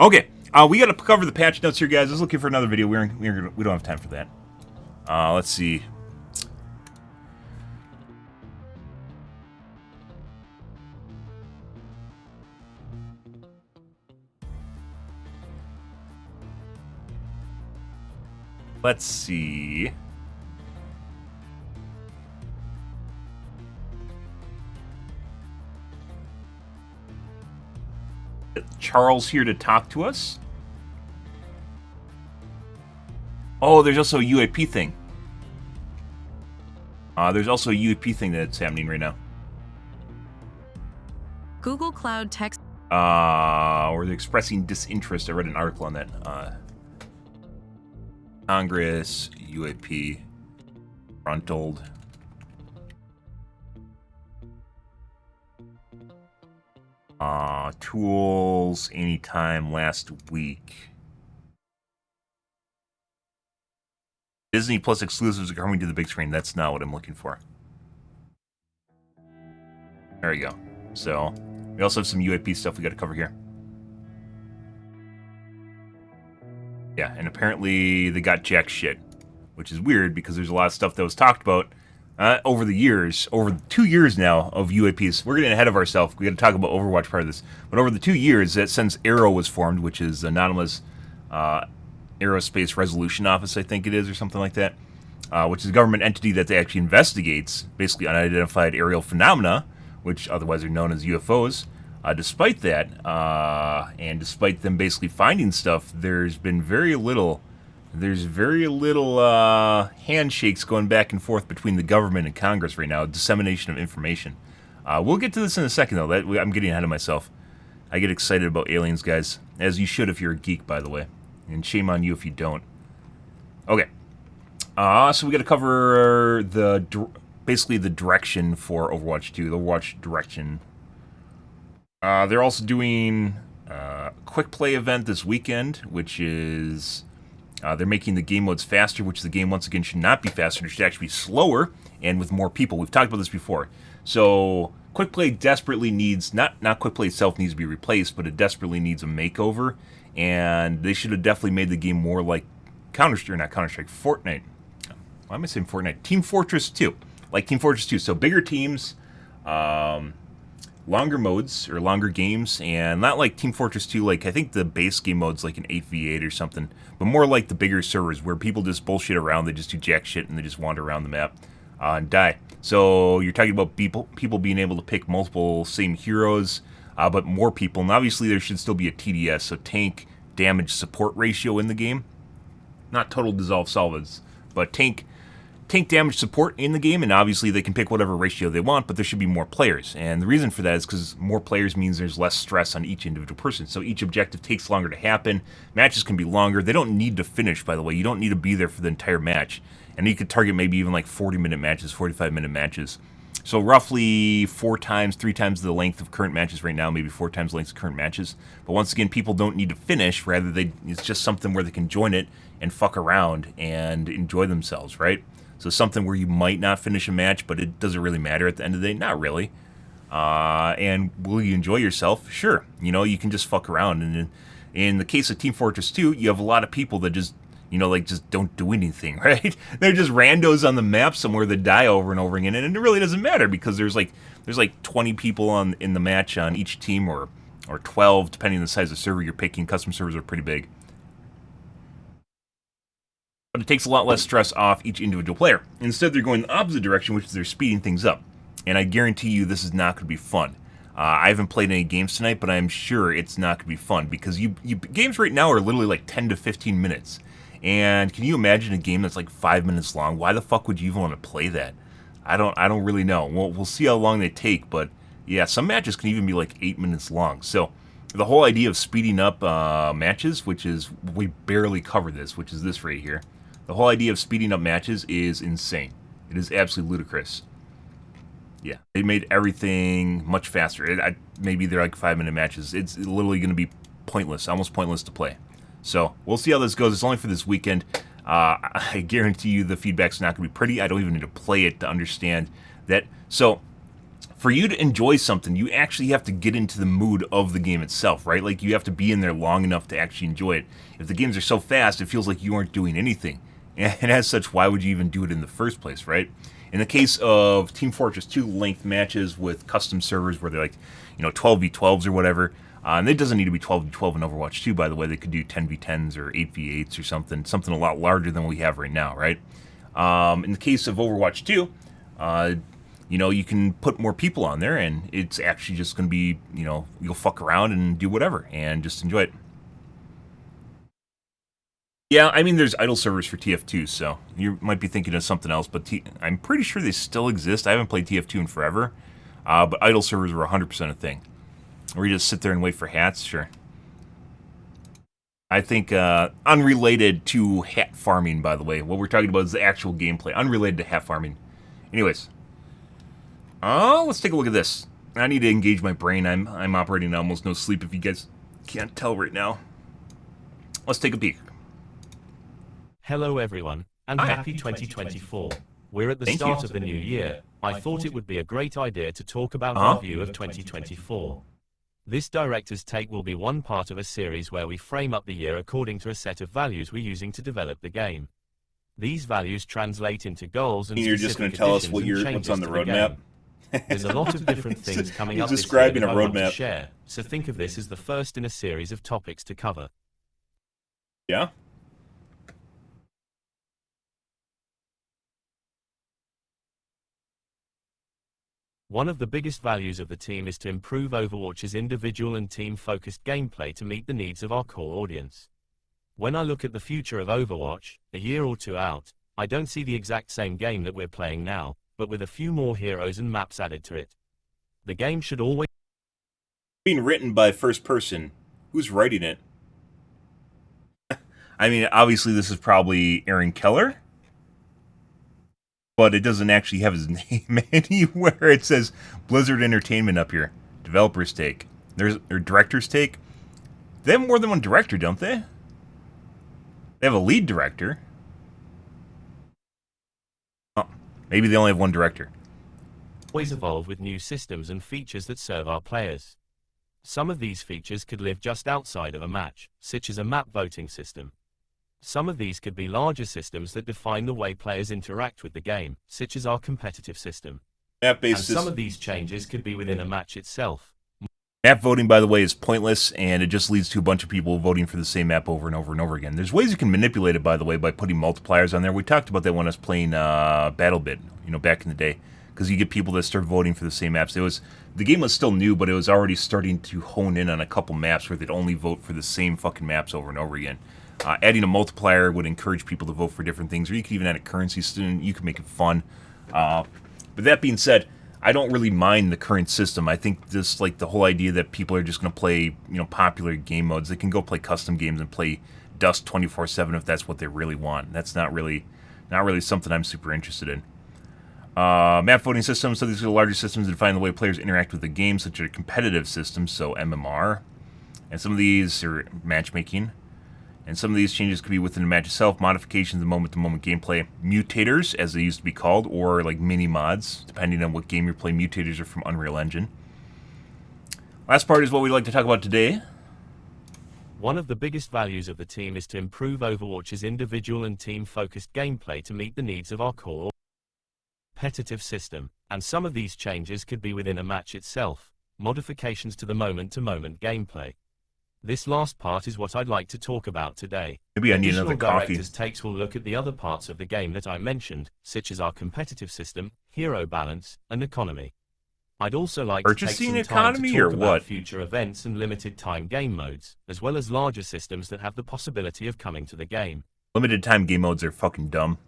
Okay, we got to cover the patch notes here, guys. I was looking for another video. We don't have time for that. Let's see. Let's see. Charles here to talk to us. Oh, there's also a UAP thing. There's also a UAP thing that's happening right now. Google Cloud text. Or they're expressing disinterest. I read an article on that. Congress, UAP, frontaled. Tools, anytime last week. Disney Plus exclusives are coming to the big screen. That's not what I'm looking for. There we go. So, we also have some UAP stuff we got to cover here. Yeah, and apparently they got jack shit, which is weird because there's a lot of stuff that was talked about over the years, over 2 years now of UAPs. We're getting ahead of ourselves. We got to talk about Overwatch part of this. But over the 2 years, that since Arrow was formed, which is Anonymous Aerospace Resolution Office, I think it is, or something like that, which is a government entity that actually investigates basically unidentified aerial phenomena, which otherwise are known as UFOs. Despite that, and despite them basically finding stuff, there's been very little handshakes going back and forth between the government and Congress right now, dissemination of information. We'll get to this in a second, though. I'm getting ahead of myself. I get excited about aliens, guys, as you should if you're a geek, by the way. And shame on you if you don't. Okay. So we got to cover basically the direction for Overwatch 2, the Overwatch direction. They're also doing a quickplay event this weekend, which is they're making the game modes faster, which the game, once again, should not be faster. It should actually be slower and with more people. We've talked about this before. So quickplay desperately needs, not quickplay itself needs to be replaced, but it desperately needs a makeover. And they should have definitely made the game more like Fortnite. Why am I saying Fortnite? Team Fortress 2. Like Team Fortress 2. So bigger teams, longer modes or longer games, and not like Team Fortress 2, like I think the base game mode's like an 8v8 or something, but more like the bigger servers where people just bullshit around, they just do jack shit and they just wander around the map and die. So you're talking about people being able to pick multiple same heroes, but more people, and obviously there should still be a TDS, so tank damage support ratio in the game. Not total dissolve salvas, but tank damage support in the game, and obviously they can pick whatever ratio they want, but there should be more players. And the reason for that is because more players means there's less stress on each individual person. So each objective takes longer to happen. Matches can be longer. They don't need to finish, by the way. You don't need to be there for the entire match. And you could target maybe even like 40-minute matches, 45-minute matches. So roughly 3 times the length of current matches right now, maybe 4 times the length of current matches. But once again, people don't need to finish. Rather, it's just something where they can join it and fuck around and enjoy themselves, right? So something where you might not finish a match, but it doesn't really matter at the end of the day. Not really. And will you enjoy yourself? Sure. You know, you can just fuck around. And in the case of Team Fortress 2, you have a lot of people that just, just don't do anything, right? They're just randos on the map somewhere that die over and over again. And it really doesn't matter because there's like 20 people in the match on each team, or 12, depending on the size of the server you're picking. Custom servers are pretty big. But it takes a lot less stress off each individual player. Instead, they're going the opposite direction, which is they're speeding things up. And I guarantee you this is not going to be fun. I haven't played any games tonight, but I'm sure it's not going to be fun because games right now are literally like 10 to 15 minutes. And can you imagine a game that's like 5 minutes long? Why the fuck would you even want to play that? I don't really know. We'll see how long they take, but yeah, some matches can even be like 8 minutes long. So the whole idea of speeding up matches, which is, we barely cover this, which is this right here. The whole idea of speeding up matches is insane. It is absolutely ludicrous. Yeah, they made everything much faster. Maybe they're like 5-minute matches. It's literally going to be pointless, almost pointless to play. So we'll see how this goes. It's only for this weekend. I guarantee you the feedback's not going to be pretty. I don't even need to play it to understand that. So for you to enjoy something, you actually have to get into the mood of the game itself, right? Like, you have to be in there long enough to actually enjoy it. If the games are so fast, it feels like you aren't doing anything. And as such, why would you even do it in the first place, right? In the case of Team Fortress 2 length matches with custom servers where they're like, 12v12s or whatever, and it doesn't need to be 12v12 in Overwatch 2, by the way. They could do 10v10s or 8v8s or something a lot larger than we have right now, right? In the case of Overwatch 2, you can put more people on there, and it's actually just going to be, you'll fuck around and do whatever and just enjoy it. Yeah, I mean, there's idle servers for TF2, so you might be thinking of something else, but I'm pretty sure they still exist. I haven't played TF2 in forever, but idle servers were 100% a thing. Where you just sit there and wait for hats, sure. I think, unrelated to hat farming, by the way. What we're talking about is the actual gameplay, unrelated to hat farming. Anyways. Let's take a look at this. I need to engage my brain. I'm operating on almost no sleep if you guys can't tell right now. Let's take a peek. Hello everyone, and happy 2024. We're at the start of the new year. I thought it would be a great idea to talk about our view of 2024. This director's take will be one part of a series where we frame up the year according to a set of values we're using to develop the game. These values translate into goals and you're just going to tell us what's on the roadmap? There's a lot of different things coming up this year that I want to share, so think of this as the first in a series of topics to cover. Yeah? One of the biggest values of the team is to improve Overwatch's individual and team-focused gameplay to meet the needs of our core audience. When I look at the future of Overwatch, a year or two out, I don't see the exact same game that we're playing now, but with a few more heroes and maps added to it. The game should always being written by first person. Who's writing it? I mean, obviously this is probably Aaron Keller, but it doesn't actually have his name anywhere. It says Blizzard Entertainment up here. Developer's take. There's director's take. They have more than one director, don't they? They have a lead director. Oh, maybe they only have one director. Always evolve with new systems and features that serve our players. Some of these features could live just outside of a match, such as a map voting system. Some of these could be larger systems that define the way players interact with the game, such as our competitive system. And some of these changes could be within a match itself. Map voting, by the way, is pointless, and it just leads to a bunch of people voting for the same map over and over and over again. There's ways you can manipulate it, by the way, by putting multipliers on there. We talked about that when I was playing BattleBit, back in the day, because you get people that start voting for the same maps. The game was still new, but it was already starting to hone in on a couple maps where they'd only vote for the same fucking maps over and over again. Adding a multiplier would encourage people to vote for different things, or you could even add a currency system. You could make it fun. But that being said, I don't really mind the current system. I think this, like, the whole idea that people are just going to play, popular game modes. They can go play custom games and play Dust 24/7 if that's what they really want. That's not really something I'm super interested in. Map voting systems. So these are the larger systems that define the way players interact with the game, such as competitive systems, so MMR, and some of these are matchmaking. And some of these changes could be within the match itself, modifications of moment-to-moment gameplay, mutators, as they used to be called, or like mini-mods, depending on what game you're playing. Mutators are from Unreal Engine. Last part is what we'd like to talk about today. One of the biggest values of the team is to improve Overwatch's individual and team-focused gameplay to meet the needs of our core competitive system. And some of these changes could be within a match itself, modifications to the moment-to-moment gameplay. This last part is what I'd like to talk about today. Maybe I need another coffee. Director's takes will look at the other parts of the game that I mentioned, such as our competitive system, hero balance, and economy. I'd also like to take some time to talk about future events and limited time game modes, as well as larger systems that have the possibility of coming to the game. Limited time game modes are fucking dumb.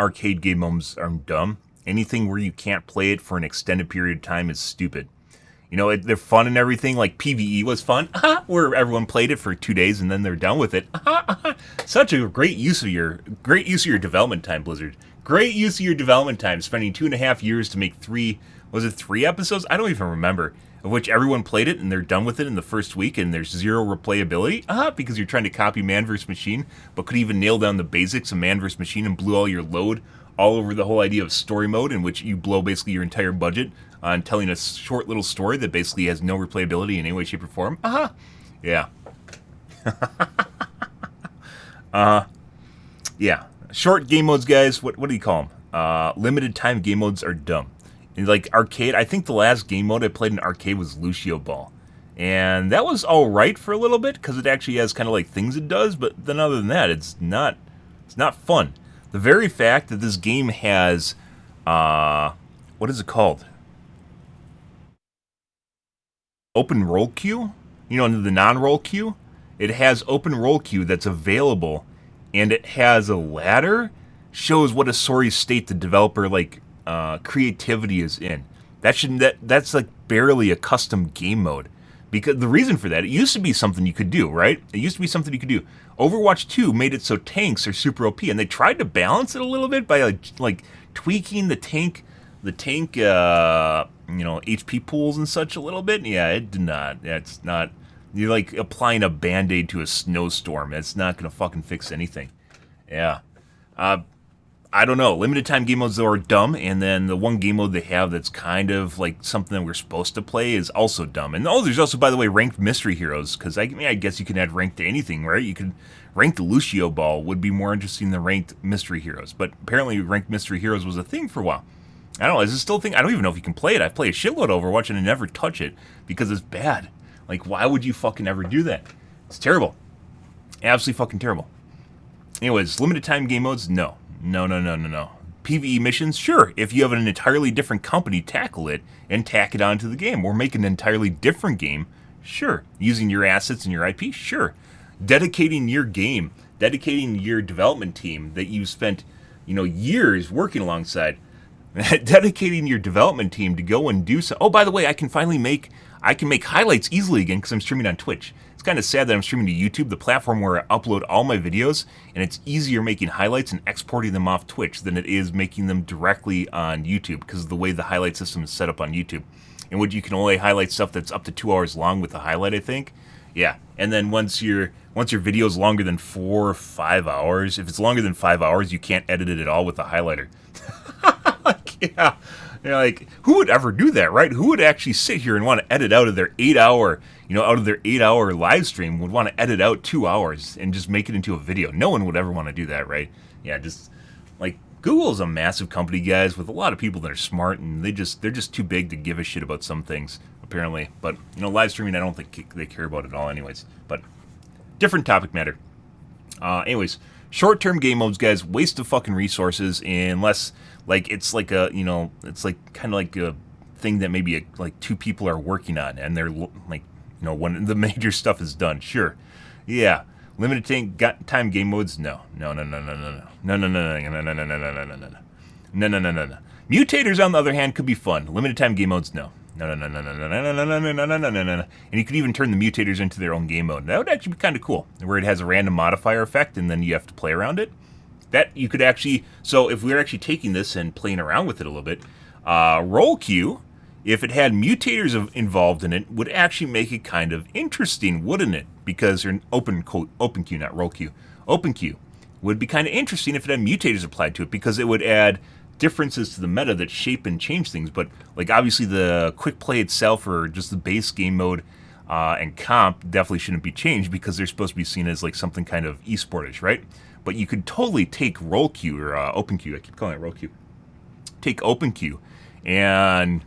Arcade game modes are dumb. Anything where you can't play it for an extended period of time is stupid. They're fun and everything. Like PvE was fun, where everyone played it for 2 days and then they're done with it. Such a great use of your development time, Blizzard. Great use of your development time, spending 2.5 years to make 3 episodes? I don't even remember. Of which everyone played it and they're done with it in the first week, and there's zero replayability. Because you're trying to copy Man vs. Machine, but could even nail down the basics of Man vs. Machine and blew all your load all over the whole idea of story mode, in which you blow basically your entire budget on telling a short little story that basically has no replayability in any way, shape, or form. Yeah. Yeah. Short game modes, guys. What do you call them? Limited time game modes are dumb. And like arcade, I think the last game mode I played in arcade was Lucio Ball. And that was alright for a little bit, because it actually has kind of like things it does, but then other than that, it's not fun. The very fact that this game has, what is it called? Open roll queue? You know, the non-roll queue? It has open roll queue that's available, and it has a ladder, shows what a sorry state the developer, like, creativity is in. That's like barely a custom game mode. Because the reason for that, it used to be something you could do, right? It used to be something you could do. Overwatch 2 made it so tanks are super OP, and they tried to balance it a little bit by like tweaking the tank, HP pools and such a little bit. Yeah, it did not. It's not. You're like applying a Band-Aid to a snowstorm. It's not gonna fucking fix anything. Yeah. I don't know. Limited time game modes, though, are dumb, and then the one game mode they have that's kind of like something that we're supposed to play is also dumb. And there's also, by the way, ranked mystery heroes, because I guess you can add rank to anything, right? You could rank the Lucio Ball would be more interesting than ranked mystery heroes, but apparently ranked mystery heroes was a thing for a while. I don't know, is it still a thing? I don't even know if you can play it. I play a shitload of Overwatch and I never touch it because it's bad. Like, why would you fucking ever do that? It's terrible. Absolutely fucking terrible. Anyways, limited time game modes, no. No. PvE missions, sure. If you have an entirely different company tackle it and tack it onto the game, or make an entirely different game, sure. Using your assets and your IP, sure. Dedicating your game, dedicating your development team that you spent, years working alongside, dedicating your development team to go and do so. Oh, by the way, I can make highlights easily again because I'm streaming on Twitch. It's kind of sad that I'm streaming to YouTube, the platform where I upload all my videos, and it's easier making highlights and exporting them off Twitch than it is making them directly on YouTube because of the way the highlight system is set up on YouTube. And what you can only highlight stuff that's up to 2 hours long with the highlight, I think. Yeah, and then once your video is longer than 4 or 5 hours, if it's longer than 5 hours, you can't edit it at all with the highlighter. Yeah. Like, who would ever do that, right? Who would actually sit here and want to edit out of their 8-hour, live stream, would want to edit out 2 hours and just make it into a video? No one would ever want to do that, right? Yeah, just, like, Google's a massive company, guys, with a lot of people that are smart, and they're just too big to give a shit about some things, apparently. But, live streaming, I don't think they care about it at all anyways. But, different topic matter. Anyways, short-term game modes, guys, waste of fucking resources, unless, like, it's like a, it's like kind of like a thing that maybe like 2 people are working on, and they're like, when the major stuff is done, sure, yeah. Limited time game modes, no. Mutators, on the other hand, could be fun. Limited time game modes, no. And you could even turn the mutators into their own game mode. That would actually be kind of cool, where it has a random modifier effect, and then you have to play around it. That you could actually, so if we were actually taking this and playing around with it a little bit, roll queue, if it had mutators involved in it, would actually make it kind of interesting, wouldn't it? Because they're an open queue, not roll queue. Open queue would be kind of interesting if it had mutators applied to it, because it would add differences to the meta that shape and change things. But like obviously the quick play itself, or just the base game mode and comp, definitely shouldn't be changed, because they're supposed to be seen as like something kind of esportish, right? But you could totally take roll queue, or open queue, I keep calling it roll queue, take open queue and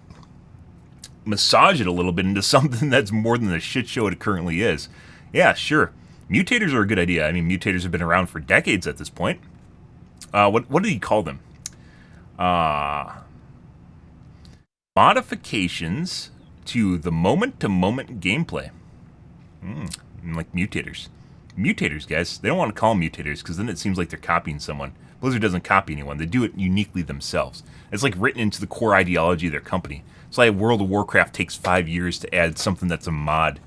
massage it a little bit into something that's more than the shit show it currently is. Yeah, sure. Mutators are a good idea. I mean, mutators have been around for decades at this point. What did he call them? Modifications to the moment-to-moment gameplay. Like mutators. Mutators, guys. They don't want to call them mutators, because then it seems like they're copying someone. Blizzard doesn't copy anyone. They do it uniquely themselves. It's like written into the core ideology of their company. It's like World of Warcraft takes 5 years to add something that's a mod.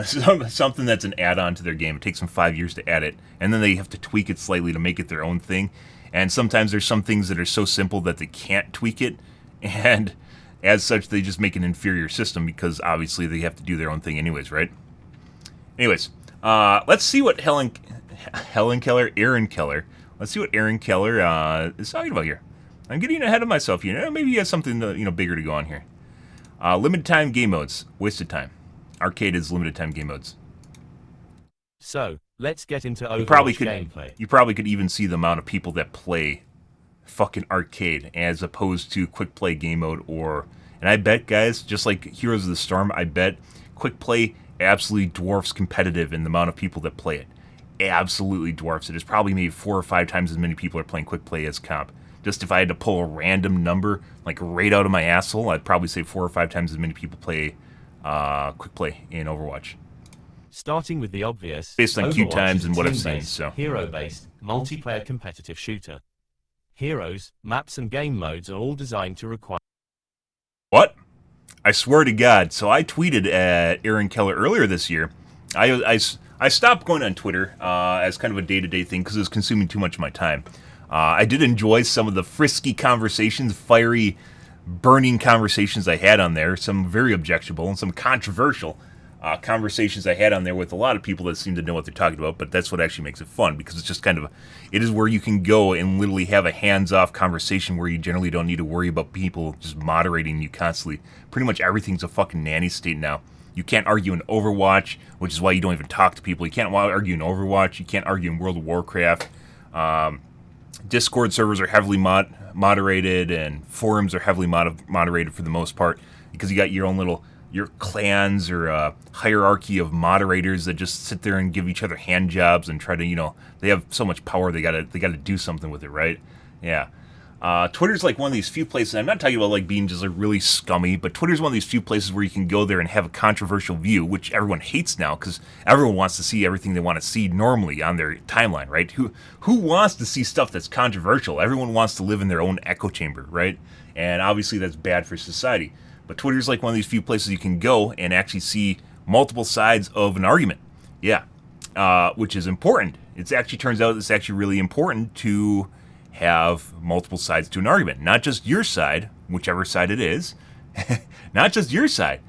Something that's an add-on to their game. It takes them 5 years to add it, and then they have to tweak it slightly to make it their own thing. And sometimes there's some things that are so simple that they can't tweak it, and as such, they just make an inferior system, because obviously they have to do their own thing anyways, right? Anyways, let's see what Aaron Keller, let's see what Aaron Keller is talking about here. I'm getting ahead of myself here. Maybe he has something bigger to go on here. Limited time game modes. Wasted time. Arcade is limited time game modes. So, let's get into Overwatch gameplay. You probably could even see the amount of people that play fucking arcade as opposed to quick play game mode and I bet, guys, just like Heroes of the Storm, I bet quick play absolutely dwarfs competitive in the amount of people that play it. Absolutely dwarfs it. It's probably maybe 4 or 5 times as many people are playing quick play as comp. Just if I had to pull a random number, like right out of my asshole, I'd probably say 4 or 5 times as many people play quick play in Overwatch. Starting with the obvious, based on Overwatch queue times and what I've seen. team-based, So hero-based, multiplayer competitive shooter. Heroes, maps, and game modes are all designed to require. What? I swear to God. So I tweeted at Aaron Keller earlier this year. I stopped going on Twitter as kind of a day-to-day thing because it was consuming too much of my time. I did enjoy some of the frisky conversations, fiery, burning conversations I had on there. Some very objectionable and some controversial conversations I had on there with a lot of people that seem to know what they're talking about, but that's what actually makes it fun, because it's just it is where you can go and literally have a hands-off conversation where you generally don't need to worry about people just moderating you constantly. Pretty much everything's a fucking nanny state now. You can't argue in Overwatch, which is why you don't even talk to people. You can't argue in Overwatch. You can't argue in World of Warcraft. Discord servers are heavily moderated, and forums are heavily moderated for the most part, because you got your own your clans or hierarchy of moderators that just sit there and give each other hand jobs and try to, they have so much power, they gotta do something with it, right? Yeah. Twitter's like one of these few places, I'm not talking about like being just like really scummy, but Twitter's one of these few places where you can go there and have a controversial view, which everyone hates now because everyone wants to see everything they want to see normally on their timeline, right? Who wants to see stuff that's controversial? Everyone wants to live in their own echo chamber, right? And obviously that's bad for society. But Twitter's like one of these few places you can go and actually see multiple sides of an argument. Yeah. Which is important. It actually turns out it's actually really important to have multiple sides to an argument. Not just your side, whichever side it is. Not just your side.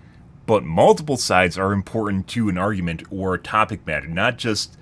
But multiple sides are important to an argument or a topic matter. Not just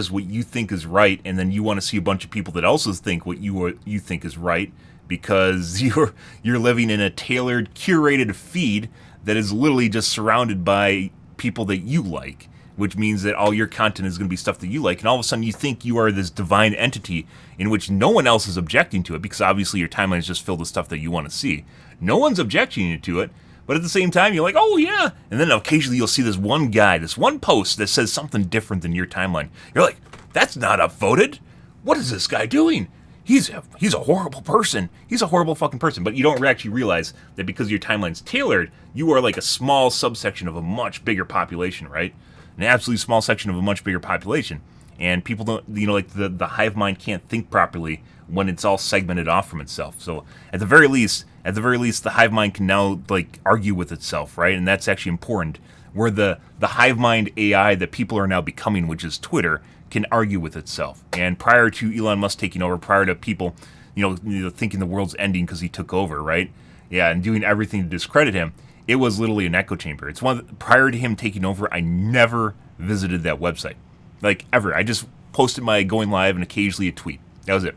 what you think is right, and then you want to see a bunch of people that also think what you think is right, because you're living in a tailored, curated feed that is literally just surrounded by people that you like, which means that all your content is going to be stuff that you like, and all of a sudden you think you are this divine entity in which no one else is objecting to it, because obviously your timeline is just filled with stuff that you want to see. No one's objecting to it, but at the same time you're like, oh yeah, and then occasionally you'll see this one guy, this one post that says something different than your timeline. You're like, that's not upvoted. What is this guy doing? He's a horrible person. He's a horrible fucking person. But you don't actually realize that because your timeline's tailored, you are like a small subsection of a much bigger population, right? An absolutely small section of a much bigger population. And people don't, like the hive mind can't think properly when it's all segmented off from itself. So at the very least, the hive mind can now like argue with itself, right? And that's actually important. Where the hive mind AI that people are now becoming, which is Twitter, can argue with itself. And prior to Elon Musk taking over, prior to people, thinking the world's ending because he took over, right? Yeah, and doing everything to discredit him, it was literally an echo chamber. It's prior to him taking over, I never visited that website, like ever. I just posted my going live and occasionally a tweet. That was it.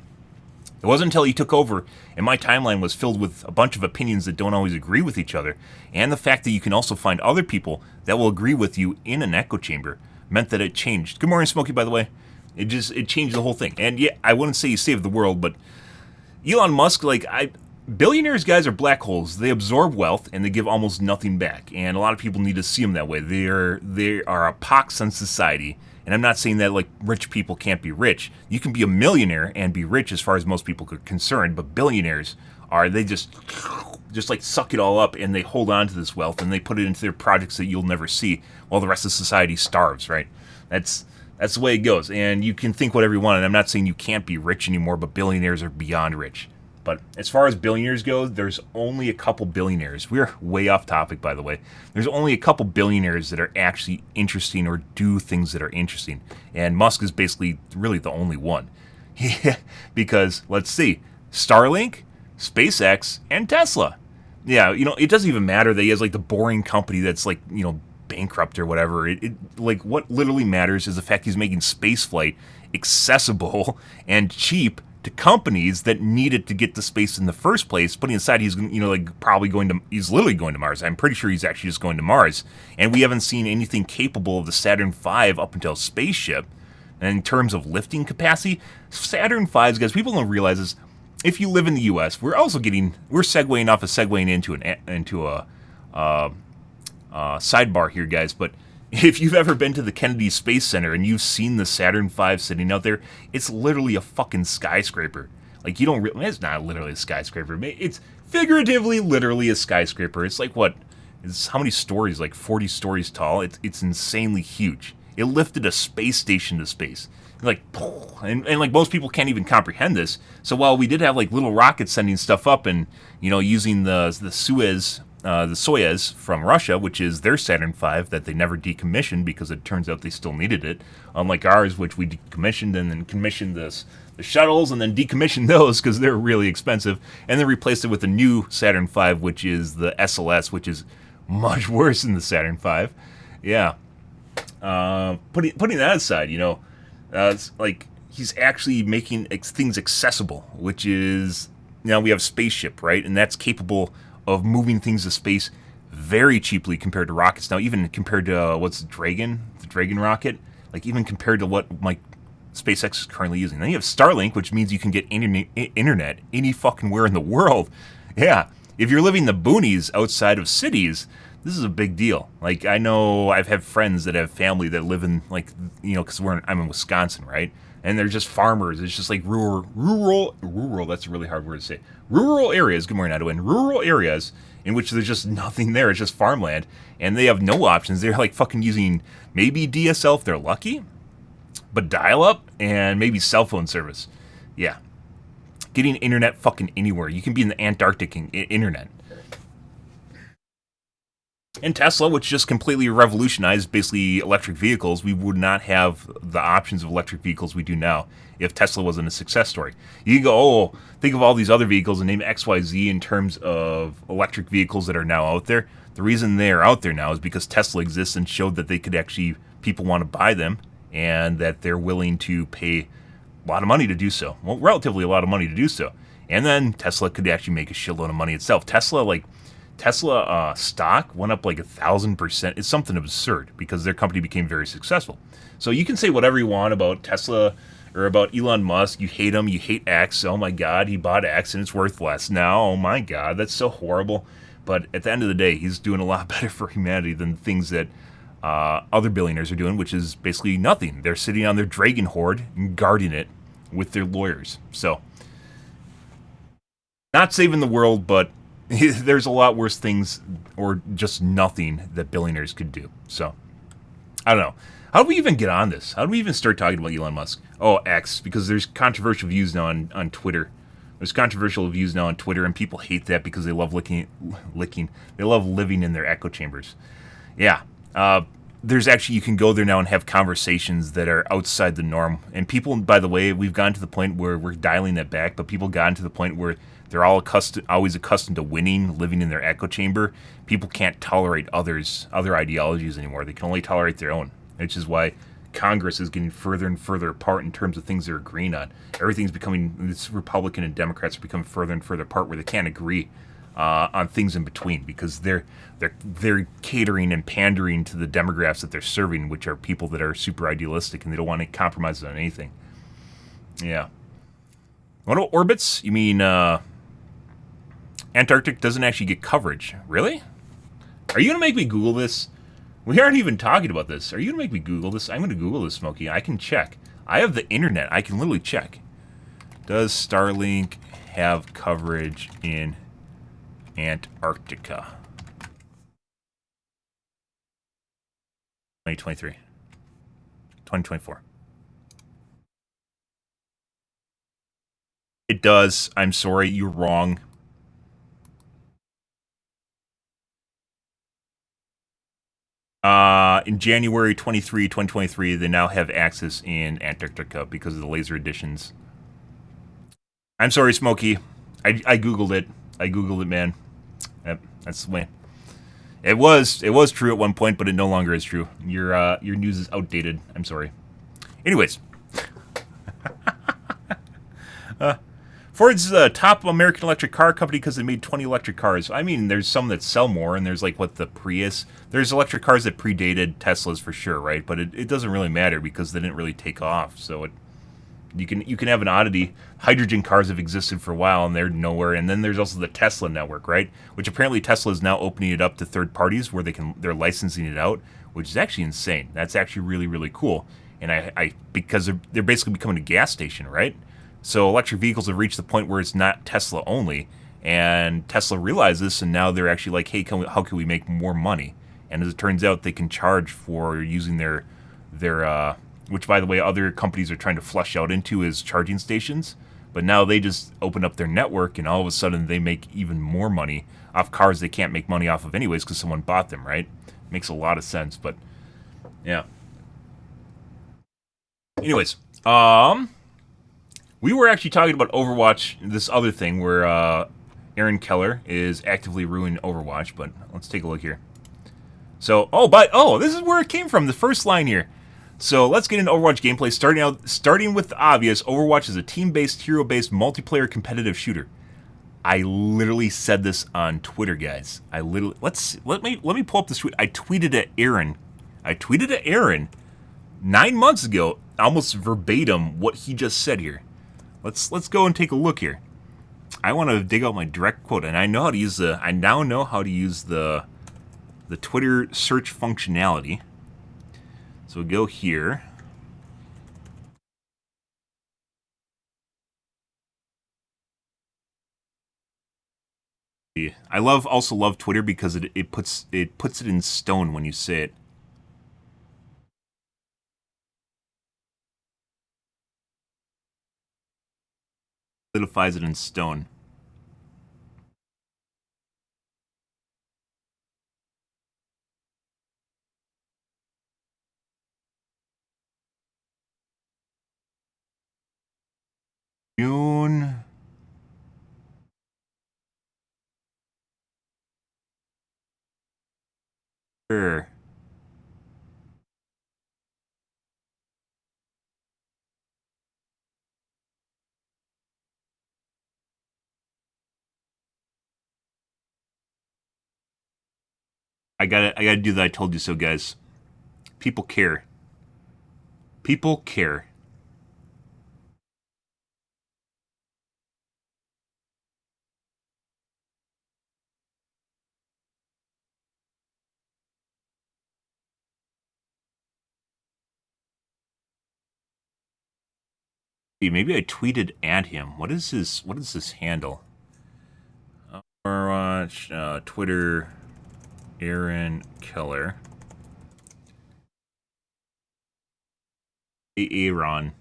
It wasn't until he took over and my timeline was filled with a bunch of opinions that don't always agree with each other, and the fact that you can also find other people that will agree with you in an echo chamber meant that it changed. Good morning, Smokey, by the way. It changed the whole thing. And yeah, I wouldn't say he saved the world, but Elon Musk, billionaires, guys, are black holes. They absorb wealth and they give almost nothing back. And a lot of people need to see them that way. They are a pox on society. And I'm not saying that like rich people can't be rich. You can be a millionaire and be rich as far as most people are concerned, but billionaires they just like suck it all up, and they hold on to this wealth and they put it into their projects that you'll never see while the rest of society starves, right? That's the way it goes. And you can think whatever you want, and I'm not saying you can't be rich anymore, but billionaires are beyond rich. But as far as billionaires go, there's only a couple billionaires. We're way off topic, by the way. There's only a couple billionaires that are actually interesting or do things that are interesting. And Musk is basically really the only one. Because, let's see, Starlink, SpaceX, and Tesla. Yeah, it doesn't even matter that he has like the boring company that's like, bankrupt or whatever. What literally matters is the fact he's making spaceflight accessible and cheap to companies that needed to get to space in the first place, putting aside he's, he's literally going to Mars. I'm pretty sure he's actually just going to Mars. And we haven't seen anything capable of the Saturn V up until Spaceship. And in terms of lifting capacity, Saturn V's, guys, people don't realize this. If you live in the U.S., we're segueing off of segueing into a sidebar here, guys, but if you've ever been to the Kennedy Space Center and you've seen the Saturn V sitting out there, it's literally a fucking skyscraper. Like, you don't it's not literally a skyscraper. It's figuratively literally a skyscraper. It's like, what? It's how many stories? Like 40 stories tall. It's insanely huge. It lifted a space station to space. Like, and like most people can't even comprehend this. So while we did have like little rockets sending stuff up and, using the Soyuz from Russia, which is their Saturn V that they never decommissioned because it turns out they still needed it, unlike ours, which we decommissioned and then commissioned the shuttles and then decommissioned those because they're really expensive, and then replaced it with a new Saturn V, which is the SLS, which is much worse than the Saturn V. Yeah. Putting that aside, it's like he's actually making things accessible, which is, now we have Spaceship, right? And that's capable of moving things to space very cheaply compared to rockets. Now, even compared to the Dragon rocket, like even compared to what SpaceX is currently using. Then you have Starlink, which means you can get internet any fucking where in the world. Yeah, if you're living the boonies outside of cities, this is a big deal. Like, I know I've had friends that have family that live in, because I'm in Wisconsin, right? And they're just farmers. It's just like rural, that's a really hard word to say. Rural areas, good morning, Edwin. Rural areas in which there's just nothing there. It's just farmland. And they have no options. They're like fucking using maybe DSL if they're lucky, but dial-up and maybe cell phone service. Yeah. Getting internet fucking anywhere. You can be in the Antarctic internet. And Tesla, which just completely revolutionized basically electric vehicles, we would not have the options of electric vehicles we do now if Tesla wasn't a success story. You can go, think of all these other vehicles and name XYZ in terms of electric vehicles that are now out there. The reason they're out there now is because Tesla exists and showed that they could actually, people want to buy them and that they're willing to pay a lot of money to do so. Well, relatively a lot of money to do so. And then Tesla could actually make a shitload of money itself. Tesla stock went up like 1,000%. It's something absurd because their company became very successful. So you can say whatever you want about Tesla or about Elon Musk. You hate him. You hate X. Oh my God, he bought X and it's worth less now. Oh my God, that's so horrible. But at the end of the day, he's doing a lot better for humanity than things that other billionaires are doing, which is basically nothing. They're sitting on their Dragon hoard and guarding it with their lawyers. So, not saving the world, but there's a lot worse things or just nothing that billionaires could do. So, I don't know. How do we even get on this? How do we even start talking about Elon Musk? Oh, X, because there's controversial views now on Twitter. There's controversial views now on Twitter, and people hate that because they love licking. They love living in their echo chambers. Yeah. There's actually, you can go there now and have conversations that are outside the norm. And people, by the way, we've gotten to the point where we're dialing that back, but people gotten to the point where they're always accustomed to winning, living in their echo chamber. People can't tolerate other ideologies anymore. They can only tolerate their own, which is why Congress is getting further and further apart in terms of things they're agreeing on. Everything's becoming, this Republican and Democrats are becoming further and further apart where they can't agree on things in between because they're catering and pandering to the demographics that they're serving, which are people that are super idealistic and they don't want to compromise on anything. Yeah. What about orbits? You mean Antarctic doesn't actually get coverage? Really? Are you going to make me Google this? We aren't even talking about this. Are you going to make me Google this? I'm going to Google this, Smokey. I can check. I have the internet. I can literally check. Does Starlink have coverage in Antarctica? 2023. 2024. It does. I'm sorry. You're wrong. In January 2023, they now have access in Antarctica because of the laser additions. I'm sorry, Smokey. I Googled it. I Googled it, man. Yep, that's the way. It was true at one point, but it no longer is true. Your news is outdated. I'm sorry. Anyways. Ford's the top American electric car company because they made 20 electric cars. I mean, there's some that sell more, and there's like what the Prius. There's electric cars that predated Teslas for sure, right? But it doesn't really matter because they didn't really take off. So you can have an oddity. Hydrogen cars have existed for a while, and they're nowhere. And then there's also the Tesla network, right? Which apparently Tesla is now opening it up to third parties where they're licensing it out, which is actually insane. That's actually really really cool. And I because they're basically becoming a gas station, right? So electric vehicles have reached the point where it's not Tesla only, and Tesla realized this, and now they're actually like, hey, how can we make more money? And as it turns out, they can charge for using their which by the way, other companies are trying to flush out into is charging stations. But now they just open up their network, and all of a sudden they make even more money off cars they can't make money off of anyways because someone bought them, right? Makes a lot of sense, but yeah. Anyways, we were actually talking about Overwatch, this other thing where Aaron Keller is actively ruining Overwatch, but let's take a look here. So, this is where it came from, the first line here. So let's get into Overwatch gameplay. Starting with the obvious, Overwatch is a team-based, hero-based, multiplayer competitive shooter. I literally said this on Twitter, guys. Let me pull up this tweet. I tweeted at Aaron 9 months ago, almost verbatim what he just said here. Let's go and take a look here. I want to dig out my direct quote, and I now know how to use the Twitter search functionality. So we go here. I also love Twitter because it puts it in stone when you say it. Solidifies it in stone. June. Sure. I gotta do that. I told you so, guys. People care. People care. Maybe I tweeted at him. What is this handle? Overwatch, Twitter, Aaron Keller. Aaron.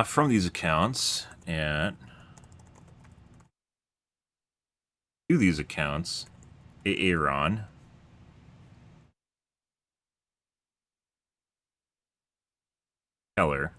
From these accounts and to these accounts, Aaron. Keller.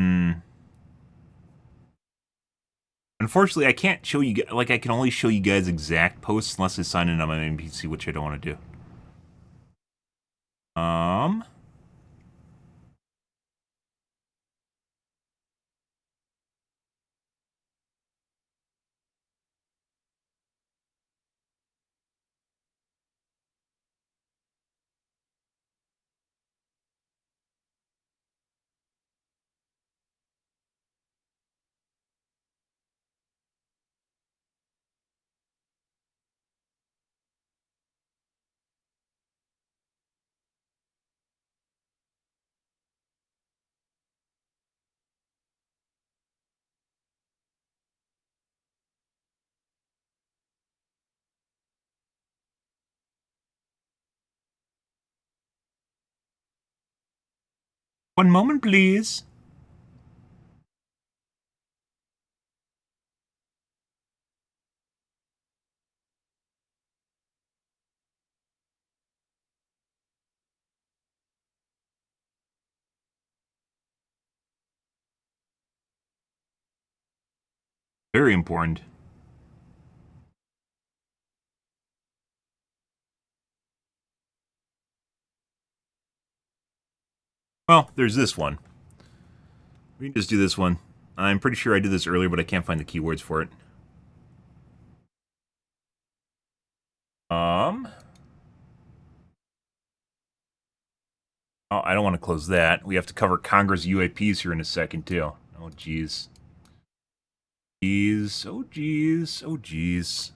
Hmm. Unfortunately, I can't show you. Like, I can only show you guys exact posts unless I sign in on my main PC, which I don't want to do. One moment, please. Very important. Well, there's this one. We can just do this one. I'm pretty sure I did this earlier, but I can't find the keywords for it. Oh, I don't want to close that. We have to cover Congress UAPs here in a second, too. Oh, jeez. Jeez. Oh, jeez. Oh, jeez.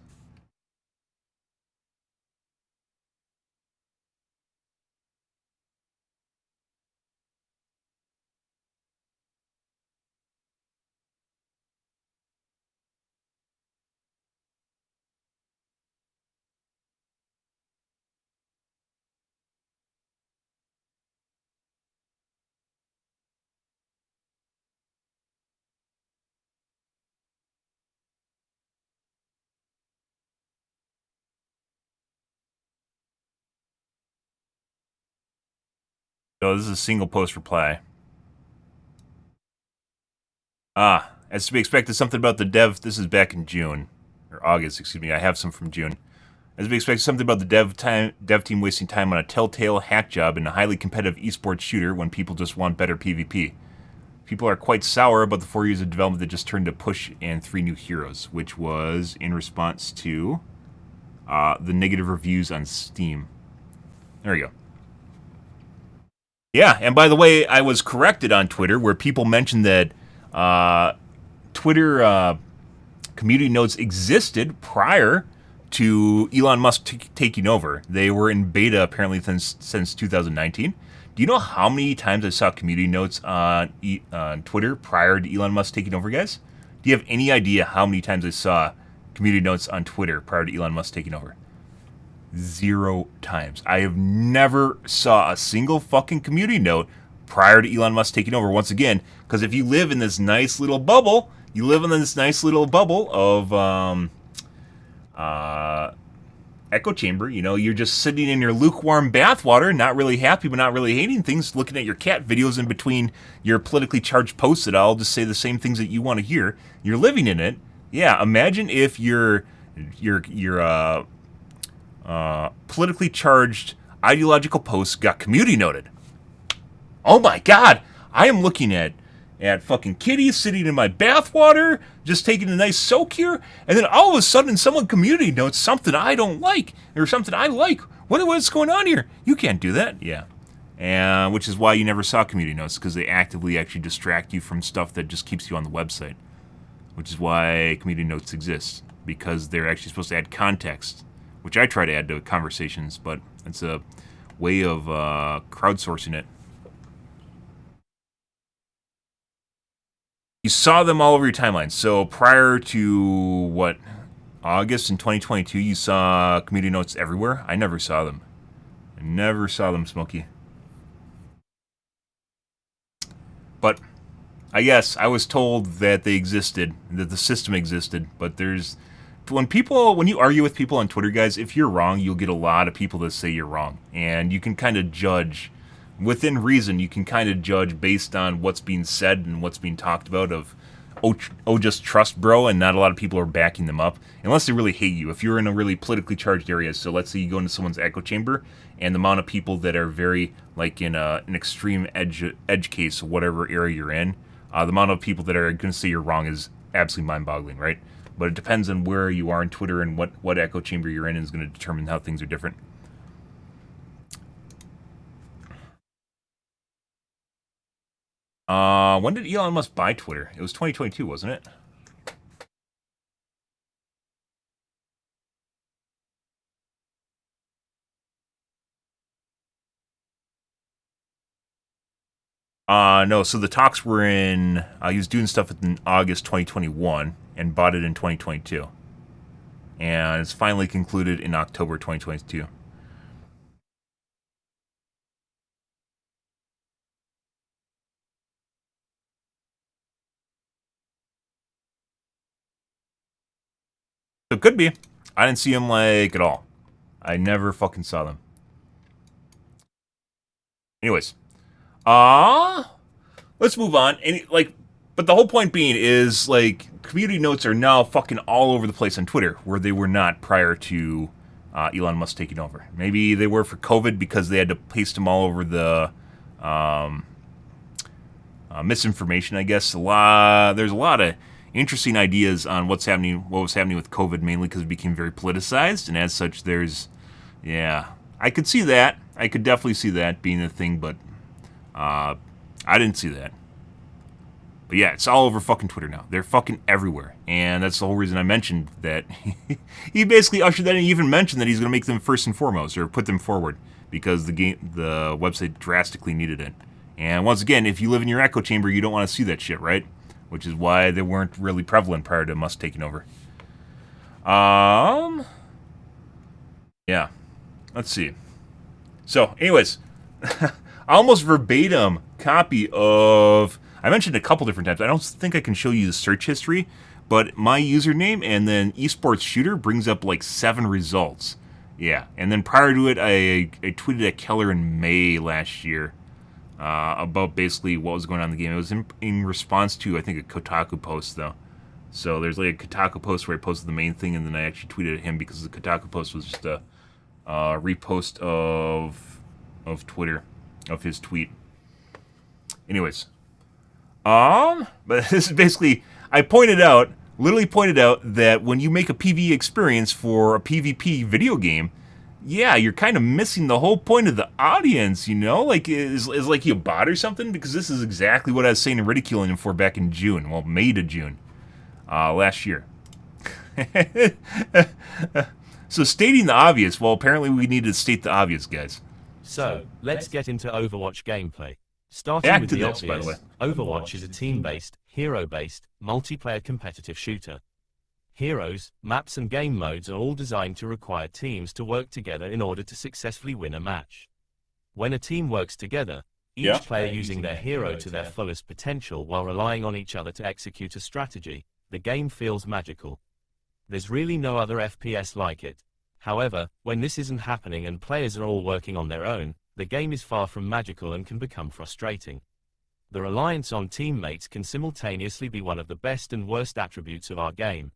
So this is a single post reply. As to be expected, something about the dev. This is back in June. Or August, excuse me. I have some from June. As to be expected, something about the dev team wasting time on a telltale hack job in a highly competitive esports shooter when people just want better PvP. People are quite sour about the 4 years of development that just turned to push and 3 new heroes, which was in response to the negative reviews on Steam. There we go. Yeah, and by the way, I was corrected on Twitter where people mentioned that Twitter community notes existed prior to Elon Musk taking over. They were in beta apparently since 2019. Do you know how many times I saw community notes on Twitter prior to Elon Musk taking over, guys? Do you have any idea how many times I saw community notes on Twitter prior to Elon Musk taking over? 0 times. I have never saw a single fucking community note prior to Elon Musk taking over once again, because if you live in this nice little bubble, of echo chamber, you know, you're just sitting in your lukewarm bathwater, not really happy but not really hating things, looking at your cat videos in between your politically charged posts that all just say the same things that you want to hear. You're living in it. Yeah, imagine if your politically charged ideological posts got community noted. Oh my god, I am looking at fucking Kitty sitting in my bathwater, just taking a nice soak here, and then all of a sudden someone community notes something I don't like, or something I like. What's going on here? You can't do that. Yeah. And which is why you never saw community notes, because they actively actually distract you from stuff that just keeps you on the website. Which is why community notes exist, because they're actually supposed to add context, which I try to add to conversations, but it's a way of crowdsourcing it. You saw them all over your timeline. So prior to, August in 2022, you saw community notes everywhere? I never saw them. I never saw them, Smokey. But I guess I was told that they existed, that the system existed, but when you argue with people on Twitter, guys, if you're wrong, you'll get a lot of people that say you're wrong. And you can kind of judge, within reason, you can kind of judge based on what's being said and what's being talked about of, just trust, bro, and not a lot of people are backing them up, unless they really hate you. If you're in a really politically charged area, so let's say you go into someone's echo chamber, and the amount of people that are very, like in an extreme edge case, whatever area you're in, the amount of people that are going to say you're wrong is absolutely mind-boggling, right? But it depends on where you are in Twitter and what echo chamber you're in is going to determine how things are different. When did Elon Musk buy Twitter? It was 2022, wasn't it? No, so the talks were in, he was doing stuff in August 2021 and bought it in 2022. And it's finally concluded in October 2022. could be. I didn't see them, like, at all. I never fucking saw them. Anyways. Let's move on. But the whole point being is, like, community notes are now fucking all over the place on Twitter, where they were not prior to Elon Musk taking over. Maybe they were for COVID because they had to paste them all over the misinformation, I guess. There's a lot of interesting ideas on what was happening with COVID, mainly because it became very politicized, and as such, I could see that. I could definitely see that being a thing, but I didn't see that. But yeah, it's all over fucking Twitter now. They're fucking everywhere. And that's the whole reason I mentioned that. He basically ushered that, and he even mentioned that he's going to make them first and foremost, or put them forward, because the website drastically needed it. And once again, if you live in your echo chamber, you don't want to see that shit, right? Which is why they weren't really prevalent prior to Musk taking over. Yeah. Let's see. So, anyways, almost verbatim copy of... I mentioned a couple different times. I don't think I can show you the search history, but my username and then esports shooter brings up like 7 results. Yeah, and then prior to it, I tweeted at Keller in May last year about basically what was going on in the game. It was in response to, I think, a Kotaku post, though. So there's like a Kotaku post where I posted the main thing, and then I actually tweeted at him because the Kotaku post was just a repost of Twitter, of his tweet. Anyways. But this is basically, literally pointed out that when you make a PvE experience for a PvP video game, yeah, you're kind of missing the whole point of the audience, you know? Like, is like you a bot or something? Because this is exactly what I was saying and ridiculing him for back in June. Well, May to June. Last year. So stating the obvious, well, apparently we need to state the obvious, guys. So, let's get into Overwatch gameplay. Starting with the obvious, by the way. Overwatch is a team-based, hero-based, multiplayer competitive shooter. Heroes, maps and game modes are all designed to require teams to work together in order to successfully win a match. When a team works together, each player using their hero to their fullest potential while relying on each other to execute a strategy, the game feels magical. There's really no other FPS like it. However, when this isn't happening and players are all working on their own, the game is far from magical and can become frustrating. The reliance on teammates can simultaneously be one of the best and worst attributes of our game.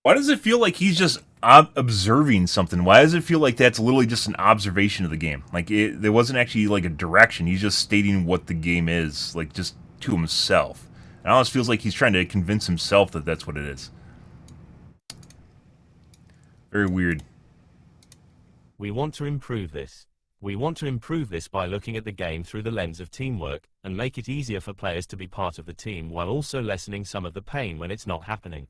Why does it feel like he's just observing something? Why does it feel like that's literally just an observation of the game? Like, there wasn't actually, like, a direction. He's just stating what the game is, like, just to himself. It almost feels like he's trying to convince himself that that's what it is. Very weird. We want to improve this. We want to improve this by looking at the game through the lens of teamwork, and make it easier for players to be part of the team while also lessening some of the pain when it's not happening.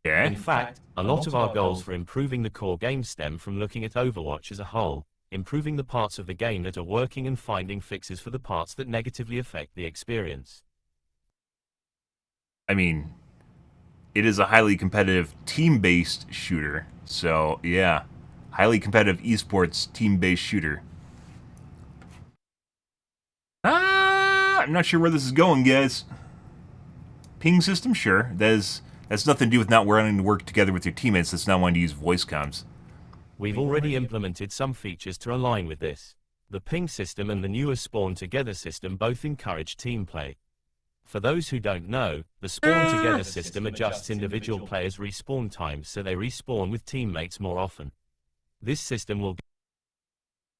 Yeah. In fact, a lot of our goals for improving the core game stem from looking at Overwatch as a whole, improving the parts of the game that are working and finding fixes for the parts that negatively affect the experience. I mean, it is a highly competitive team-based shooter, so yeah. Highly competitive esports team-based shooter. I'm not sure where this is going, guys. Ping system, sure. That's nothing to do with not wanting to work together with your teammates. That's not wanting to use voice comms. We've already implemented some features to align with this. The ping system and the newer spawn together system both encourage team play. For those who don't know, the spawn together system adjusts individual players' respawn times so they respawn with teammates more often. This system will...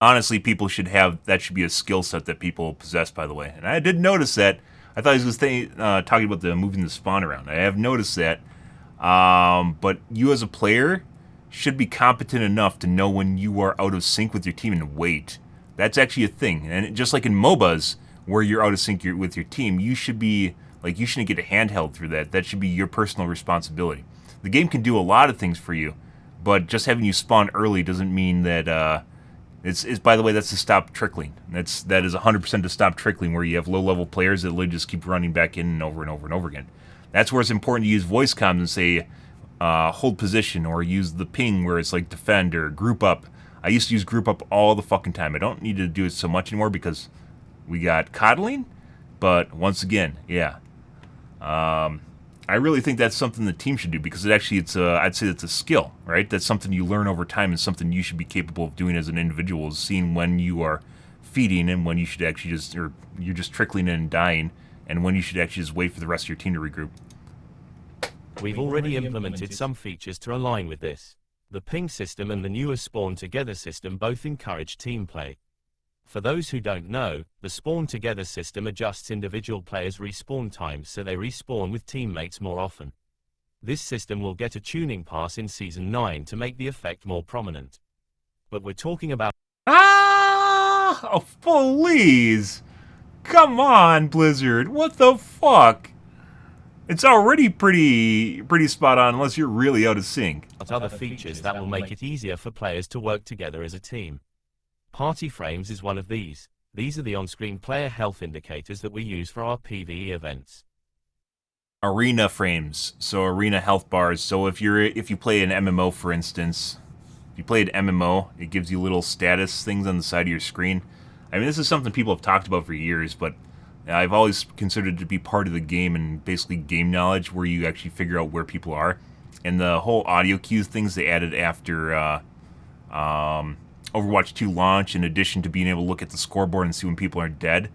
Honestly, people should have... That should be a skill set that people possess, by the way. And I did notice that. I thought he was talking about the moving the spawn around. I have noticed that. But you as a player should be competent enough to know when you are out of sync with your team and wait. That's actually a thing. And just like in MOBAs, where you're out of sync with your team, you should be... Like, you shouldn't get a handheld through that. That should be your personal responsibility. The game can do a lot of things for you, but just having you spawn early doesn't mean that... It's by the way, that's to stop trickling. That is 100% to stop trickling, where you have low-level players that literally just keep running back in and over and over and over again. That's where it's important to use voice comms and say, hold position, or use the ping where it's like defend or group up. I used to use group up all the fucking time. I don't need to do it so much anymore because we got coddling, but once again, yeah. I really think that's something the team should do because I'd say it's a skill, right? That's something you learn over time and something you should be capable of doing as an individual, is seeing when you are feeding and when you should actually or you're just trickling in and dying, and when you should actually just wait for the rest of your team to regroup. We've already implemented some features to align with this. The ping system and the newer spawn together system both encourage team play. For those who don't know, the spawn together system adjusts individual players' respawn times so they respawn with teammates more often. This system will get a tuning pass in Season 9 to make the effect more prominent. But we're talking about... Oh, please! Come on, Blizzard! What the fuck? It's already pretty spot on unless you're really out of sync. Other features that will make it easier for players to work together as a team. Party frames is one of these. These are the on-screen player health indicators that we use for our PvE events. Arena frames, so arena health bars. So if you play an MMO, for instance, if you play an MMO, it gives you little status things on the side of your screen. I mean, this is something people have talked about for years, but I've always considered it to be part of the game and basically game knowledge, where you actually figure out where people are. And the whole audio cues things they added after Overwatch 2 launch, in addition to being able to look at the scoreboard and see when people are dead,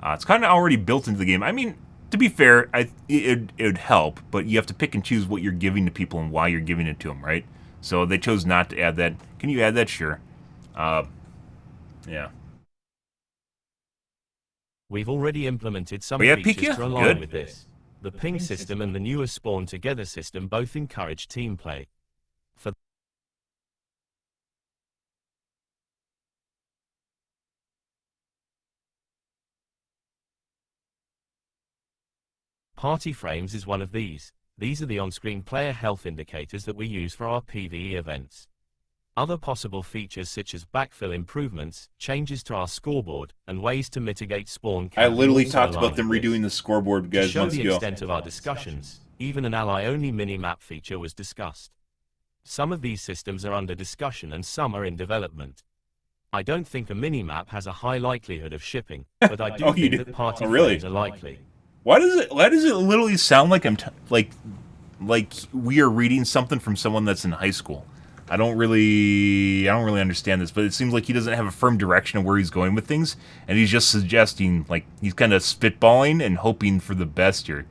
it's kind of already built into the game. I mean, to be fair, it would help, but you have to pick and choose what you're giving to people and why you're giving it to them, right? So they chose not to add that. Can you add that? Sure. Yeah. We've already implemented some features to align Good. with this. The ping system and the newer spawn together system both encourage team play. For Party frames is one of these. These are the on-screen player health indicators that we use for our PvE events. Other possible features such as backfill improvements, changes to our scoreboard, and ways to mitigate spawn count. I literally talked about them redoing the scoreboard, guys, to show months the ago. extent of our discussions, even an ally-only mini-map feature was discussed. Some of these systems are under discussion and some are in development. I don't think a mini-map has a high likelihood of shipping, but I do think that party frames are likely. Why does it literally sound like like we are reading something from someone that's in high school? I don't really understand this, but it seems like he doesn't have a firm direction of where he's going with things, and he's just suggesting, like, he's kind of spitballing and hoping for the best here.